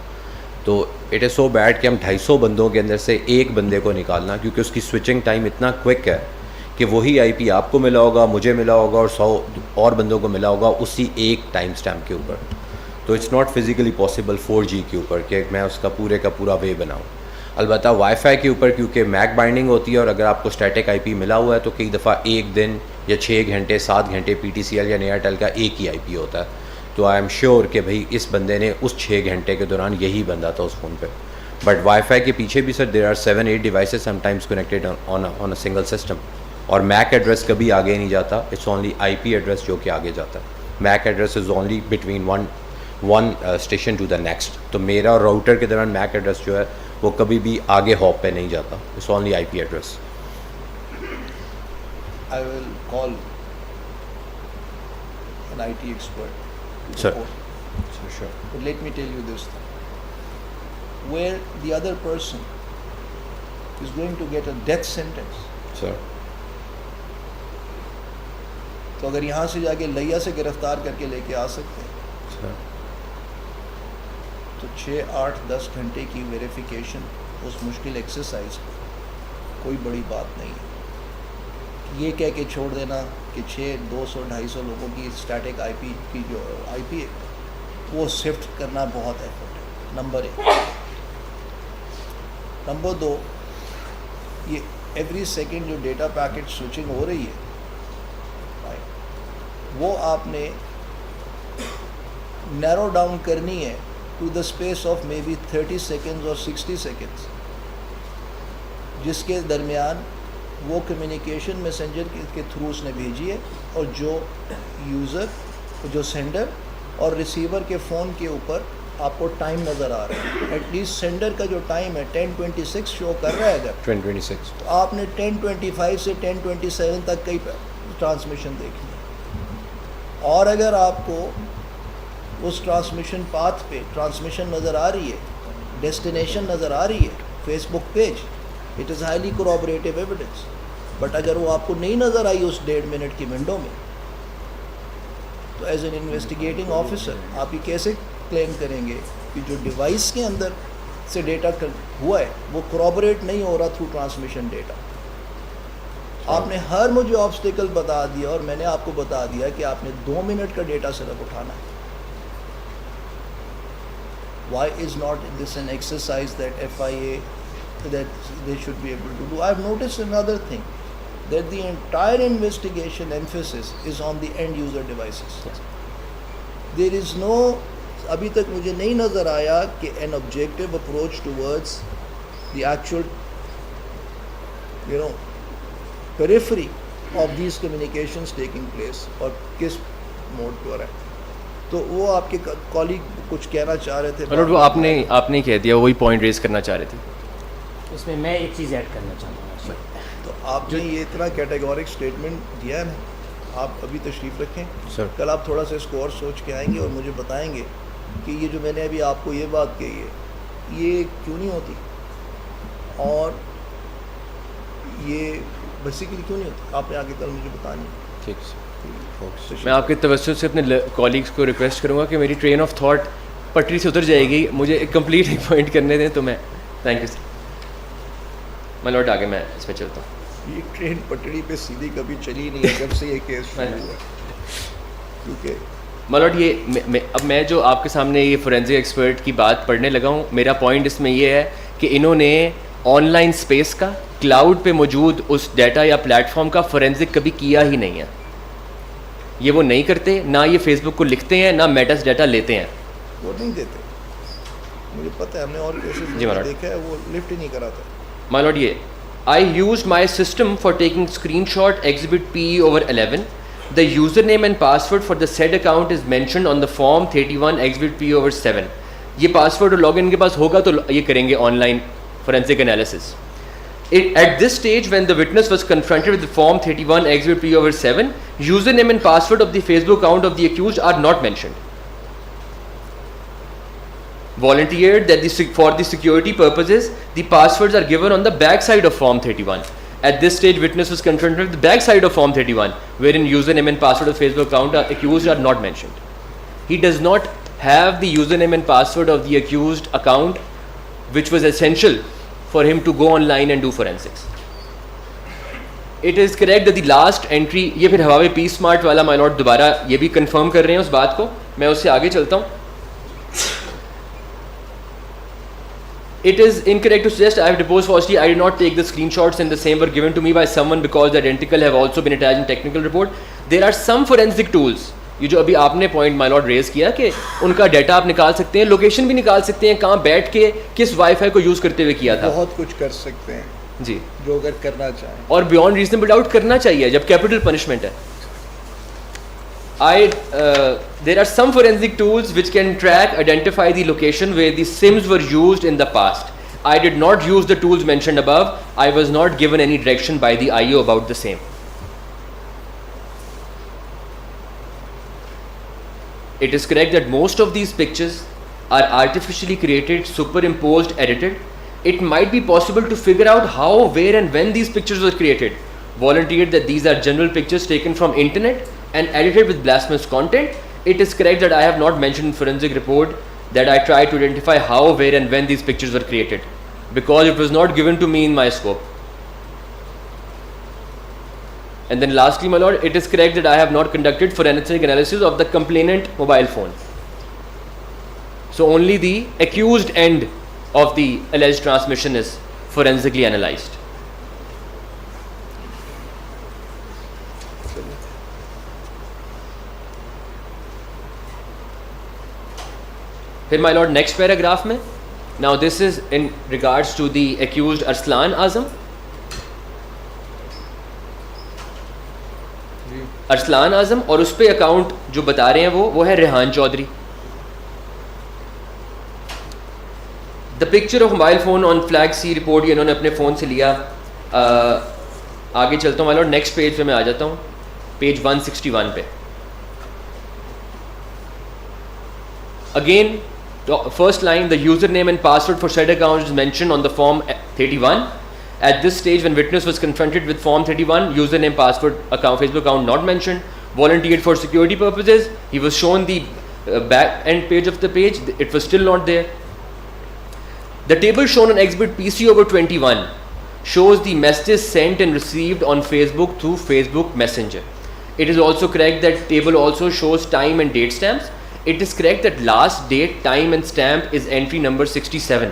تو اٹ از سو بیڈ کہ ہم 250 بندوں کے اندر سے ایک بندے کو نکالنا, کیونکہ اس کی سوئچنگ ٹائم اتنا کوئک ہے کہ وہی آئی پی آپ کو ملا ہوگا, مجھے ملا ہوگا اور 100 اور بندوں کو ملا ہوگا اسی ایک ٹائم سٹیمپ کے اوپر. تو it's not physically possible 4G کے اوپر کہ میں اس کا پورے کا پورا وے بناؤں. البتہ وائی فائی کے اوپر کیونکہ میک بائنڈنگ ہوتی ہے, اور اگر آپ کو اسٹیٹک آئی پی ملا ہوا ہے تو کئی دفعہ ایک دن یا 6 گھنٹے 7 گھنٹے PTCL یا ایئرٹیل کا ایک ہی آئی پی ہوتا ہے. تو آئی ایم شیور کہ بھائی اس بندے نے اس 6 گھنٹے کے دوران یہی بندہ تھا اس فون پہ. بٹ وائی فائی کے پیچھے بھی sir there are 7-8 devices sometimes connected on a single system, اور میک ایڈریس کبھی آگے نہیں جاتا, اٹس اونلی آئی پی ایڈریس جو کہ آگے جاتا ہے. MAC address is only between one station to the next. تو میرا اور راؤٹر کے درمیان میک ایڈریس جو ہے وہ کبھی بھی آگے ہاپ پہ نہیں جاتا, it's only I P address. I will call an IT expert to Sir. report. Sure. But let me tell you this thing. Where the other person is going to get a death sentence. Sir. تو اگر یہاں سے جا کے لیا سے گرفتار کر کے لے کے آ سکتے ہیں Sir. تو 6, 8, 10 گھنٹے کی ویریفیکیشن اس مشکل ایکسرسائز پر کوئی بڑی بات نہیں ہے. یہ کہہ کے چھوڑ دینا کہ 200, 250 لوگوں کی اسٹیٹک آئی پی کی جو آئی پی ہے وہ شفٹ کرنا بہت ایفرٹ ہے, نمبر 1. نمبر 2, یہ ایوری سیکنڈ جو ڈیٹا پیکٹ سوئچنگ ہو رہی ہے وہ آپ نے نیرو ڈاؤن کرنی ہے to the space of maybe 30 seconds اور 60 سیکنڈز, جس کے درمیان وہ کمیونیکیشن میسنجر کے تھرو اس نے بھیجی ہے, اور جو یوزر, جو سینڈر اور ریسیور کے فون کے اوپر آپ کو ٹائم نظر آ رہا ہے. ایٹ لیسٹ سینڈر کا جو ٹائم ہے 10:26 شو کر رہا ہے, اگر 10:26 تو آپ نے 10:25 سے 10:27 تک کئی ٹرانسمیشن دیکھنی ہے. اور اگر آپ کو اس ٹرانسمیشن پاتھ پہ ٹرانسمیشن نظر آ رہی ہے, ڈیسٹینیشن نظر آ رہی ہے, Facebook page, it is highly corroborative evidence. But اگر وہ آپ کو نہیں نظر آئی اس 1.5 منٹ کی ونڈو میں, تو ایز این انویسٹیگیٹنگ آفیسر آپ یہ کیسے کلیم کریں گے کہ جو ڈیوائس کے اندر سے ڈیٹا ہوا ہے وہ کوروبریٹ نہیں ہو رہا تھرو ٹرانسمیشن ڈیٹا. آپ نے ہر مجھے آبسٹیکل بتا دیا, اور میں نے آپ کو بتا دیا کہ آپ نے 2 منٹ کا ڈیٹا صرف اٹھانا ہے. Why is not this an exercise that FIA, that they should be able to do? I have noticed another thing, that the entire investigation emphasis is on the end user devices. Yes. There is no, abhi tak mujhe nahi nazar aaya ki an objective approach towards the actual, periphery of these communications taking place, اور کس mood پر ہے. تو وہ آپ کے colleague کچھ کہنا چاہ رہے تھے, وہ آپ نے کہہ دیا, وہی پوائنٹ ریز کرنا چاہ رہے تھے. اس میں میں ایک چیز ایڈ کرنا چاہتا ہوں. تو آپ نے یہ اتنا کیٹیگورک اسٹیٹمنٹ دیا ہے نا, آپ ابھی تشریف رکھیں سر. کل آپ تھوڑا سا اس کو اور سوچ کے آئیں گے اور مجھے بتائیں گے کہ یہ جو میں نے ابھی آپ کو یہ بات کہی ہے یہ کیوں نہیں ہوتی, اور یہ بیسیکلی کیوں نہیں ہوتی. آپ نے آگے کل مجھے بتانی ہے. ٹھیک ہے. میں آپ کے توسط سے اپنے کالیگس کو ریکویسٹ کروں گا کہ میری ٹرین آف تھاٹ پٹری سے اتر جائے گی, مجھے ایک کمپلیٹ ایک پوائنٹ کرنے دیں. تو میں تھینک یو سر. میں لوٹ آگے میں اس پہ چلتا ہوں. یہ ٹرین پٹڑی پہ سیدھی کبھی چلی نہیں ہے جب سے یہ کیس شروع ہوا, کیونکہ ملوٹ یہ اب میں جو آپ کے سامنے یہ فورینزک ایکسپرٹ کی بات پڑھنے لگا ہوں, میرا پوائنٹ اس میں یہ ہے کہ انہوں نے آن لائن اسپیس کا, کلاؤڈ پہ موجود اس ڈیٹا یا پلیٹ فارم کا فورینزک کبھی کیا ہی نہیں ہے. یہ وہ نہیں کرتے, نہ یہ فیس بک کو لکھتے ہیں, نہ میٹاس ڈیٹا لیتے ہیں. وہ نہیں دیتے, مجھے پتہ ہے, ہم نے اور کیسز دیکھا ہے وہ لفٹ ہی نہیں کراتا. My lord, I used my system for taking screenshot exhibit PE/11. The username and password for the said account is mentioned on the form 31 exhibit PE/7. یہ پاسورڈ اور لاگ ان کے پاس ہوگا تو یہ کریں گے on line forensic analysis. At this stage, when the witness was confronted with the form 31 exhibit PE/7, username and password of the Facebook account of the accused are not mentioned. Volunteered that for the security purposes, the passwords are given on the back side of form 31. At this stage, witness was confronted with the back side of form 31, wherein username and password of Facebook account accused are not mentioned. He does not have the username and password of the accused account which was essential for him to go online and do forensics. It is correct that the last entry, یہ پھر Huawei پی smart والا my lord دوبارہ یہ بھی confirm کر رہے ہیں اس بات کو, میں اس سے آگے چلتا ہوں. It is incorrect to suggest I have deposed falsely. I did not take the screenshots and the same were given to me by someone because the identical have also been attached in technical report. There are some forensic tools. یہ جو ابھی آپ نے point مائی lord raise کیا کہ ان کا data آپ نکال سکتے ہیں, لوکیشن بھی نکال سکتے ہیں, کہاں بیٹھ کے کس وائی فائی کو یوز کرتے ہوئے کیا تھا. بہت کچھ کر سکتے ہیں جی, جو اگر کرنا چاہیں. اور بیونڈ ریزنیبل ڈاؤٹ کرنا چاہیے جب کیپٹل پنشمنٹ ہے. There are some forensic tools which can track, identify the location where the SIMs were used in the past. I did not use the tools mentioned above. I was not given any direction by the IO about the same. It is correct that most of these pictures are artificially created, superimposed, edited. It might be possible to figure out how, where and when these pictures were created. Volunteered that these are general pictures taken from internet and edited with blasphemous content. It is correct that I have not mentioned in forensic report that I tried to identify how, where and when these pictures were created, because it was not given to me in my scope. And then lastly, my lord, it is correct that I have not conducted forensic analysis of the complainant mobile phone. So only the accused end of the alleged transmission is forensically analyzed. پھر my lord next paragraph میں, now this is in regards to the accused Arsalan Azam. Arsalan Azam اور اس پہ account جو بتا رہے ہیں وہ ہے Rehan Chaudhry. The picture of mobile phone on flag see report یہ انہوں نے اپنے فون سے لیا. آگے چلتا ہوں مائی لارڈ, نیکسٹ پیج پہ میں آ جاتا ہوں, پیج 161 پہ. Again, first line, the username and password for said account is mentioned on the form 31. At this stage, when witness was confronted with form 31, username, password, account, Facebook account not mentioned, volunteered for security purposes. He was shown the back end page of the page. It was still not there. The table shown on exhibit PC over 21 shows the messages sent and received on Facebook through Facebook Messenger. It is also correct that table also shows time and date stamps. It is correct that last date, time and stamp is entry number 67,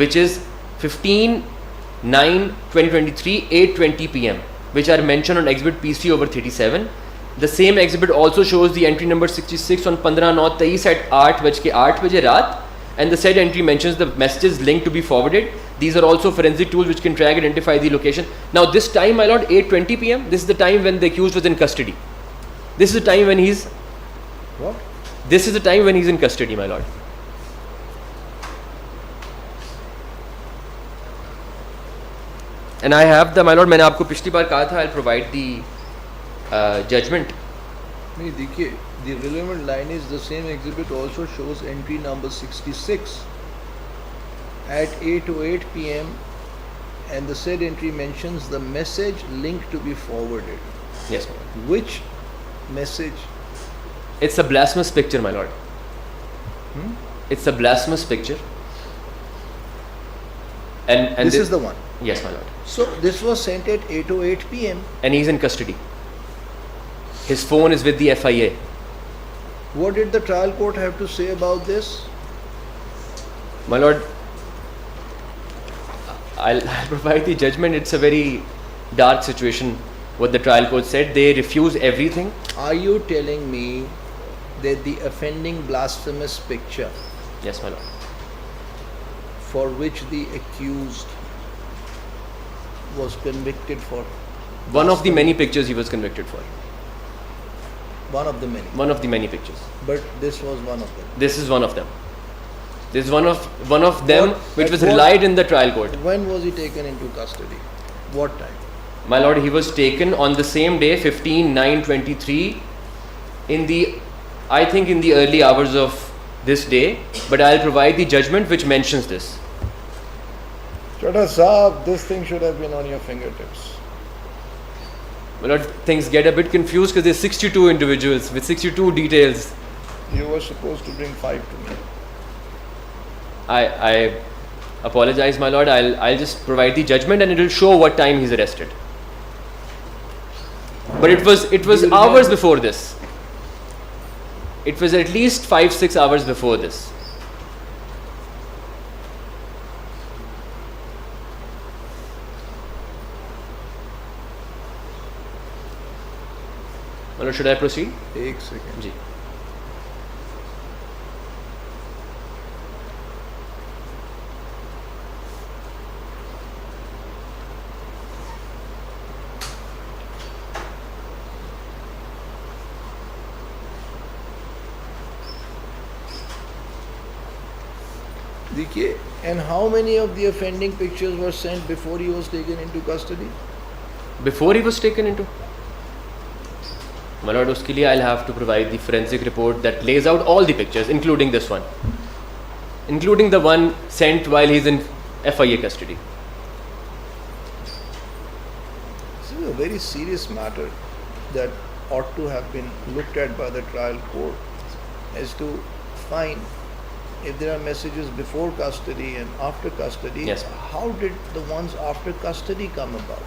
which is 15/9/2023, 8:20 p.m, which are mentioned on exhibit PC over 37. The same exhibit also shows the entry number 66 on 15/9/23 at 8:08 بجے رات, and the said entry mentions the messages linked to be forwarded. These are also forensic tools which can track and identify the location. Now this time, my lord, 8:20 p.m, this is the time when the accused was in custody. This is the time when he's What? This is the time when he's in custody, my lord. And I have the, my lord, میں نے آپ کو پچھلی بار کہا تھا I'll provide the judgment. نہیں دیکھیے, the relevant line is the same exhibit also shows entry number 66 at 8:08 p.m. and the said entry mentions the message link to be forwarded. Yes, my lord. Which message? It's a blasphemous picture, my lord. It's a blasphemous picture. And This is the one. Yes, my lord. So this was sent at 8:08 p.m. And he's in custody. His phone is with the FIA. What did the trial court have to say about this? My lord, I'll provide the judgment. It's a very dark situation, what the trial court said. They refuse everything. Are you telling me that the offending blasphemous picture Yes, my lord. for which the accused was convicted for One of the many pictures he was convicted for. one of the many, One of the many pictures. but this was one of them. This is one of them. This is one of them which was What- relied in the trial court. When was he taken into custody? What time? My lord, he was taken on the same day, 15/9/23, in the, I think in the early hours of this day, but I'll provide the judgment which mentions this. Chota Saab, this thing should have been on your fingertips. My lord, things get a bit confused because there's 62 individuals with 62 details. You were supposed to bring 5 to me. Apologize, my lord. I'll just provide the judgment and it will show what time he's arrested. But it was hours before this. It was at least 5-6 hours before this. My lord, should I proceed? एक second. जी. देखिए, and how many of the offending pictures were sent before he was taken into custody? Before he was taken into? My lord, uske liye I'll have to provide the forensic report that lays out all the pictures, including this one, including the one sent while he's in FIA custody. This is a very serious matter that ought to have been looked at by the trial court as to find if there are messages before custody and after custody. Yes. How did the ones after custody come about?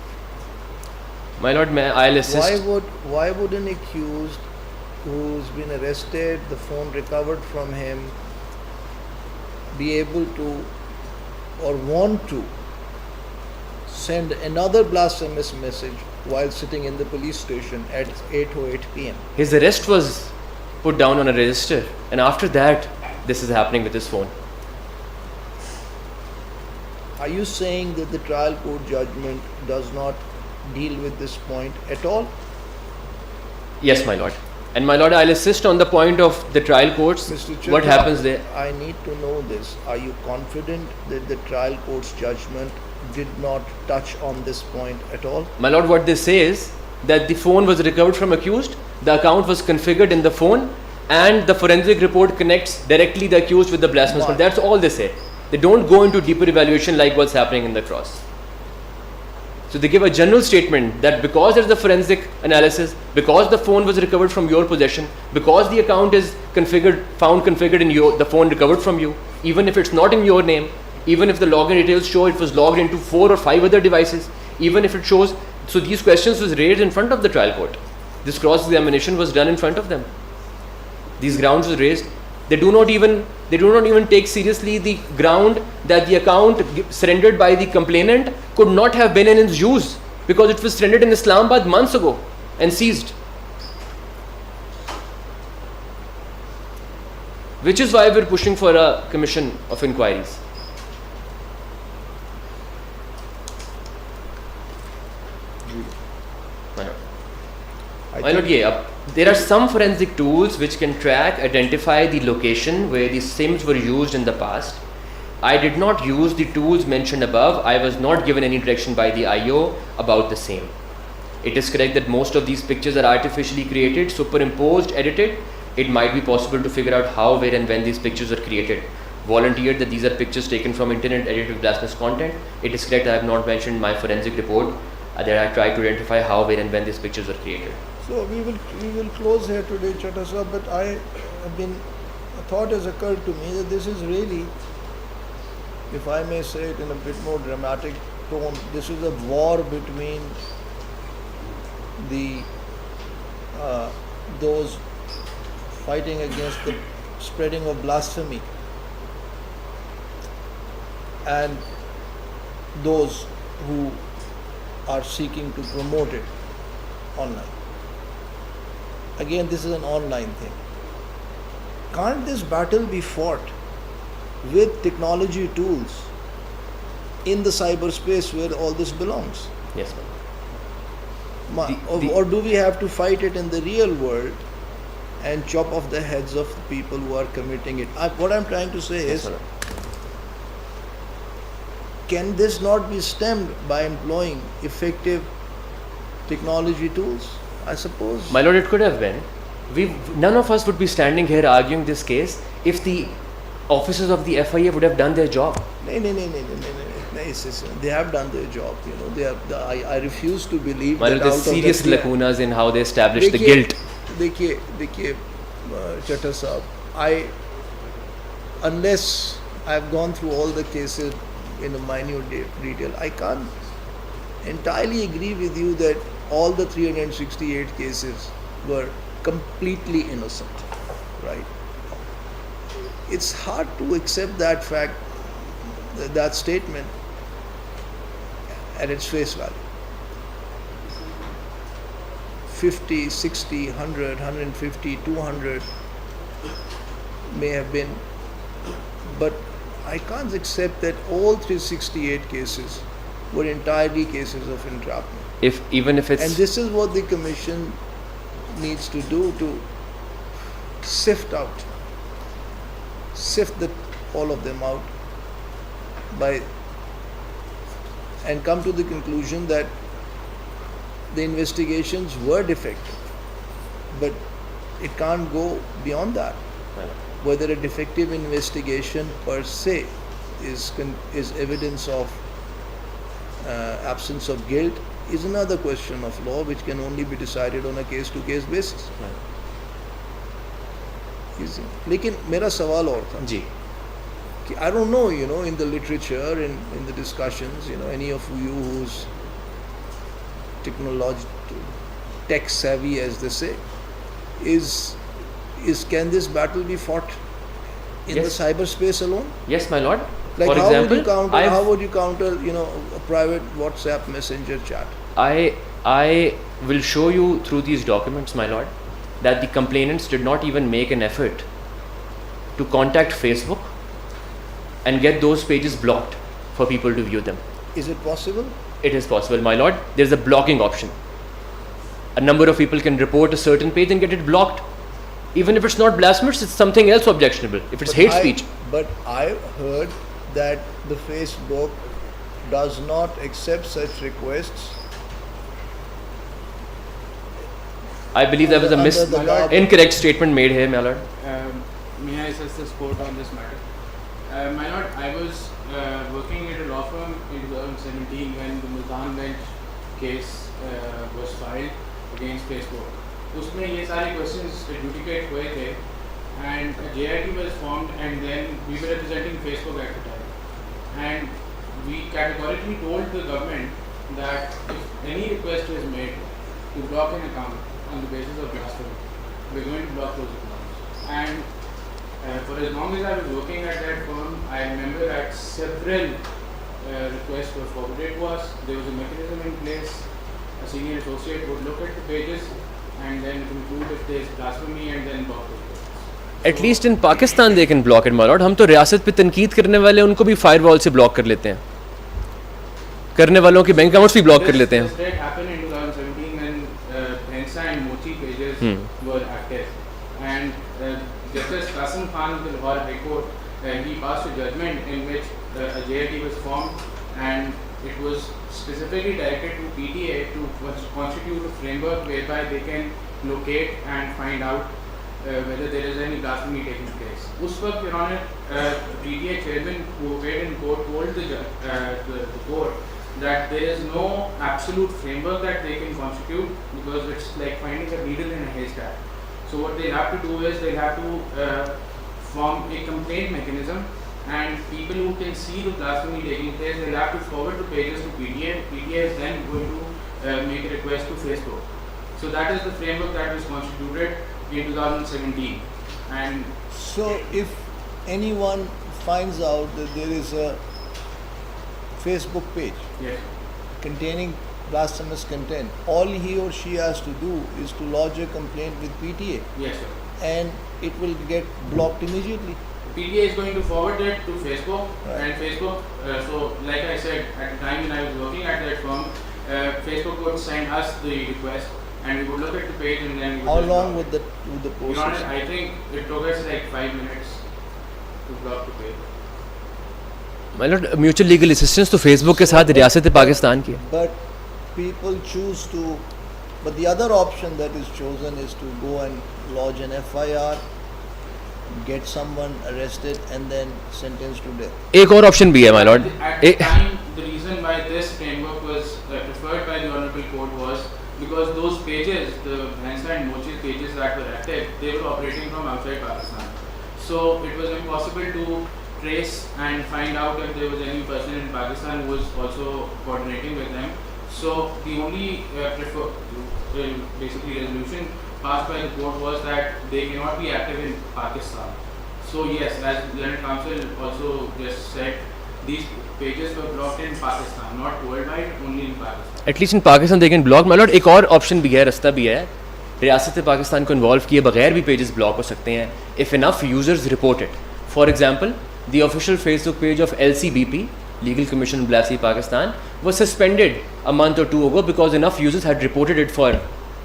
My lord, I'll assist. Why would an accused who's been arrested, the phone recovered from him, be able to or want to send another blasphemous message while sitting in the police station at 8:08 p.m.? His arrest was put down on a register, and after that, this is happening with his phone. Are you saying that the trial court judgment does not deal with this point at all? Yes, my lord. And my lord, I'll assist on the point of the trial courts. Mr. What Chairman, happens there? I need to know this. Are you confident that the trial court's judgment did not touch on this point at all? My lord, what they say is that the phone was recovered from accused, the account was configured in the phone, and the forensic report connects directly the accused with the blasphemous. Why? But that's all they say. They don't go into deeper evaluation like what's happening in the cross. So they give a general statement that because there's the forensic analysis, because the phone was recovered from your possession, because the account is found configured in the phone recovered from you, even if it's not in your name, even if the login details show it was logged into 4 or 5 other devices, even if it shows, so these questions was raised in front of the trial court. This cross-examination was done in front of them. These grounds was raised. They do not even take seriously the ground that the account surrendered by the complainant could not have been in its use because it was surrendered in Islamabad months ago and seized. Which is why we're pushing for a commission of inquiries. My lord, there are some forensic tools which can track, identify the location where the SIMs were used in the past. I did not use the tools mentioned above. I was not given any direction by the IO about the same. It is correct that most of these pictures are artificially created, superimposed, edited. It might be possible to figure out how, where and when these pictures are created. Volunteered that these are pictures taken from internet edited with blasphemous content. It is correct I have not mentioned my forensic report that I tried to identify how, where and when these pictures were created. So we will close here today, Chatta Sahab, but a thought has occurred to me that this is really, if I may say it in a bit more dramatic tone, this is a war between those fighting against the spreading of blasphemy and those who are seeking to promote it online. Again, this is an online thing. Can't this battle be fought with technology tools in the cyberspace where all this belongs? Yes, ma'am. Or do we have to fight it in the real world and chop off the heads of the people who are committing it? What I'm trying to say is, can this not be stemmed by employing effective technology tools? I suppose. My lord, it could have been. None of us would be standing here arguing this case if the officers of the FIA would have done their job. No. They have done their job. I refuse to believe My that lord, there's serious lacunas in how they establish the guilt. देखिए Chatta Sahab, unless I've gone through all the cases in a minute detail. I can't entirely agree with you that all the 368 cases were completely innocent, right? It's hard to accept that fact, that statement at its face value. 50, 60, 100, 150, 200 may have been, but I can't accept that all 368 cases were entirely cases of entrapment. Even if And it's this is what the commission needs to do, to sift all of them out and come to the conclusion that the investigations were defective, but it can't go beyond that. Whether a defective investigation per se is evidence of absence of guilt is another question of law, which can only be decided on a case-to-case basis. لیکن میرا سوال اور تھا جی کہ I don't know, in the literature, in the discussions, any of you who's tech savvy, as they say, can this battle be fought in the Yes. cyberspace alone? Yes, my lord. Like, For how example, would you counter a private WhatsApp messenger chat? I will show you through these documents, my lord, that the complainants did not even make an effort to contact Facebook and get those pages blocked for people to view them. Is it possible? It is possible, my lord. There's a blocking option. A number of people can report a certain page and get it blocked. Even if it's not blasphemous, it's something else objectionable. If it's hate speech. But I heard that the Facebook does not accept such requests. I believe there was a Under the law. incorrect statement made here, my lord. May I assess this court on this matter? My lord, I was working at a law firm in 2017 when the Multan bench case was filed against Facebook. اس میں یہ سارے questions adjudicate ہوئے تھے and a JIT was formed, and then we were representing Facebook at the time, and we categorically told the government that if any request is made to block an account on the basis of blasphemy, we're going to block those accounts. And for as long as I was working at that firm, I remember that several requests were forwarded to us. There was a mechanism in place. A senior associate would look at the pages and then conclude if there is blasphemy and then block those pages. At least in Pakistan they can block it, my lord. ہم تو ریاست پہ تنقید کرنے والے ان کو بھی fire وال سے بلاک کر لیتے ہیں. کرنے والوں کے بینک اکاؤنٹس بھی بلاک کر لیتے ہیں. This happened in 2017 when Bhensa and Mochi pages were active. And Justice Qasim Khan of the Lahore High Court, he passed a judgment in which a JIT was formed, and it was specifically directed to PTA to constitute a framework whereby they can locate and find out whether there is any blasphemy taking place. Us waqt, Your Honor, PTA chairman who appeared in court told the court that there is no absolute framework that they can constitute because it's like finding a needle in a haystack. So what they have to do is they have to form a complaint mechanism, and people who can see the blasphemy taking place, they'll have to forward the pages to PTA. PTA is then going to make a request to Facebook. So that is the framework that was constituted in 2017. And So if anyone finds out that there is a Facebook page yes, containing blasphemous content, all he or she has to do is to lodge a complaint with PTA, yes sir. and it will get blocked immediately. PTA is going to forward it to Facebook, Right. and Facebook, so like I said, at the time when I was working at that firm, Facebook would send us the request, and we would look at the page and then we would How just long block would it. the Your Honor, process? I think it took us like 5 minutes to block the page. my lord, mutual legal assistance تو face بک کے ساتھ ریاست پاکستان کی ہے. But people choose to, but the other option that is chosen is to go and lodge an FIR, get someone arrested and then sentenced to death. ایک اور option بھی ہے my lord. At the time, the reason why this framework was preferred by the Honorable Court was because those pages, the Bhensa and Mochi pages that were active, they were operating from outside Pakistan. So it was impossible to trace and find out if there was any person in Pakistan who was also coordinating with them. So the only basically resolution passed by the court was that they cannot be active in Pakistan. So yes, as Learned Council also just said, these pages were blocked in Pakistan, not worldwide, only in Pakistan. At least in Pakistan they can block. My lord ایک اور option بھی ہے, رستہ بھی ہے, ریاست پاکستان کو involve کیے بغیر بھی پیجز بلاک ہو سکتے ہیں if enough users report it. For example the official Facebook page of LCBP, Legal Commission of Black Sea Pakistan, was suspended a month or two ago because enough users had reported it for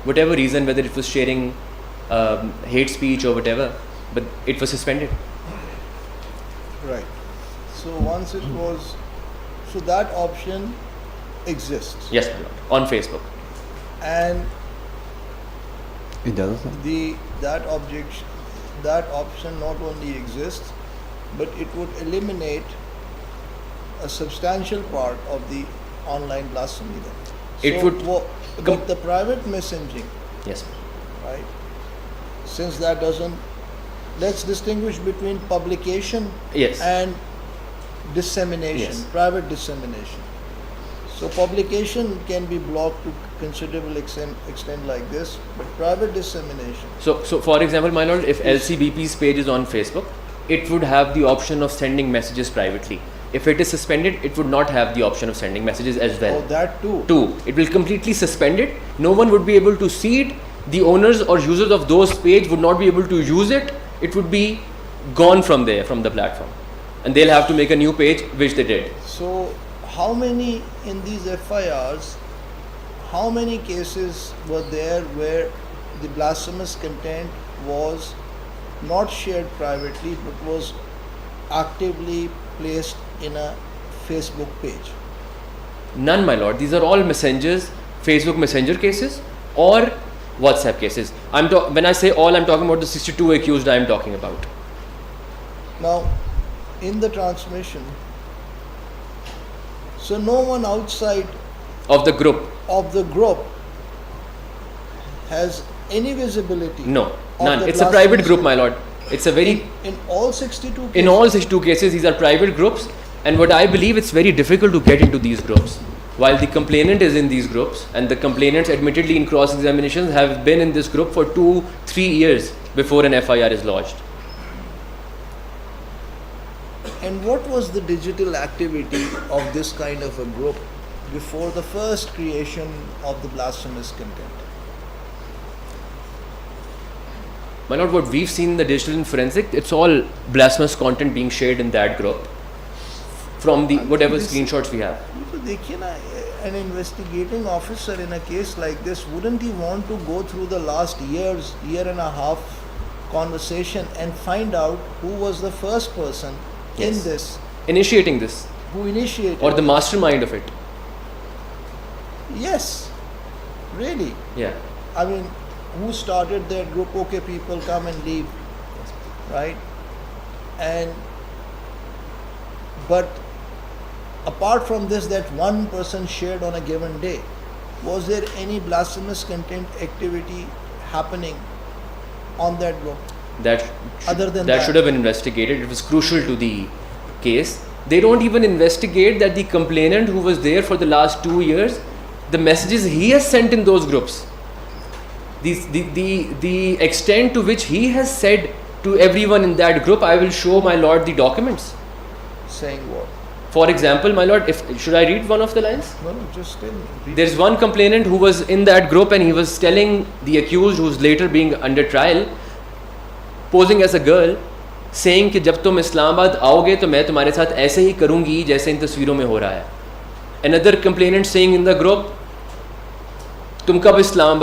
whatever reason, whether it was sharing hate speech or whatever, but it was suspended. Right. So once it was, so that option exists. Yes, my lord, on Facebook. And it doesn't. that option not only exists, but it would eliminate a substantial part of the online blasphemy then. It So would but the private messaging, Yes. right? Since that doesn't, let's distinguish between publication Yes. and dissemination, Yes. private dissemination. So publication can be blocked to considerable extent like this, but private dissemination. So for example, my lord, if LCBP's page is on Facebook, it would have the option of sending messages privately. If it is suspended, it would not have the option of sending messages as well. Oh, that too. It will completely suspend it. No one would be able to see it. The owners or users of those page would not be able to use it. It would be gone from there, from the platform. And they'll have to make a new page, which they did. So how many in these FIRs, how many cases were there where the blasphemous content was not shared privately but was actively placed in a Facebook page? None, my lord. These are all messengers, Facebook Messenger cases or WhatsApp cases. When I say all, I'm talking about the 62 accused I'm talking about. Now, in the transmission, so no one outside Of the group. has any visibility. No, of none. the It's a private blasphemous group, my lord. It's a very... in all 62 cases. In all 62 cases, these are private groups. And what I believe, it's very difficult to get into these groups. While the complainant is in these groups, and the complainants admittedly in cross-examinations have been in this group for 2-3 years before an FIR is lodged. And what was the digital activity of this kind of a group before the first creation of the blasphemous content? My lord, what we've seen in the digital and forensic, it's all blasphemous content being shared in that group from the whatever screenshots we have. تو دیکھیے نا, an investigating officer in a case like this, wouldn't he want to go through the last year and a half conversation and find out who was the first person in Yes. this, Initiating this, who initiated or the mastermind of it. Yes, really. Yeah. I mean, who started that group? Okay, people come and leave, right? But apart from this, that one person shared on a given day, was there any blasphemous content activity happening on that group? Other than that should have been investigated. It was crucial to the case. They don't even investigate that the complainant who was there for the last 2 years, the messages he has sent in those groups, the extent to which he has said to everyone in that group, I will show my lord the documents. Saying what? For example, my lord, should I read one of the lines? No, just tell me. There's one complainant who was in that group and he was telling the accused, who's later being under trial, posing as a girl, saying کہ جب تم اسلام آباد آؤ گے تو میں تمہارے ساتھ ایسے ہی کروں گی جیسے ان تصویروں میں ہو رہا ہے. Another complainant saying in the group, تم کب اسلام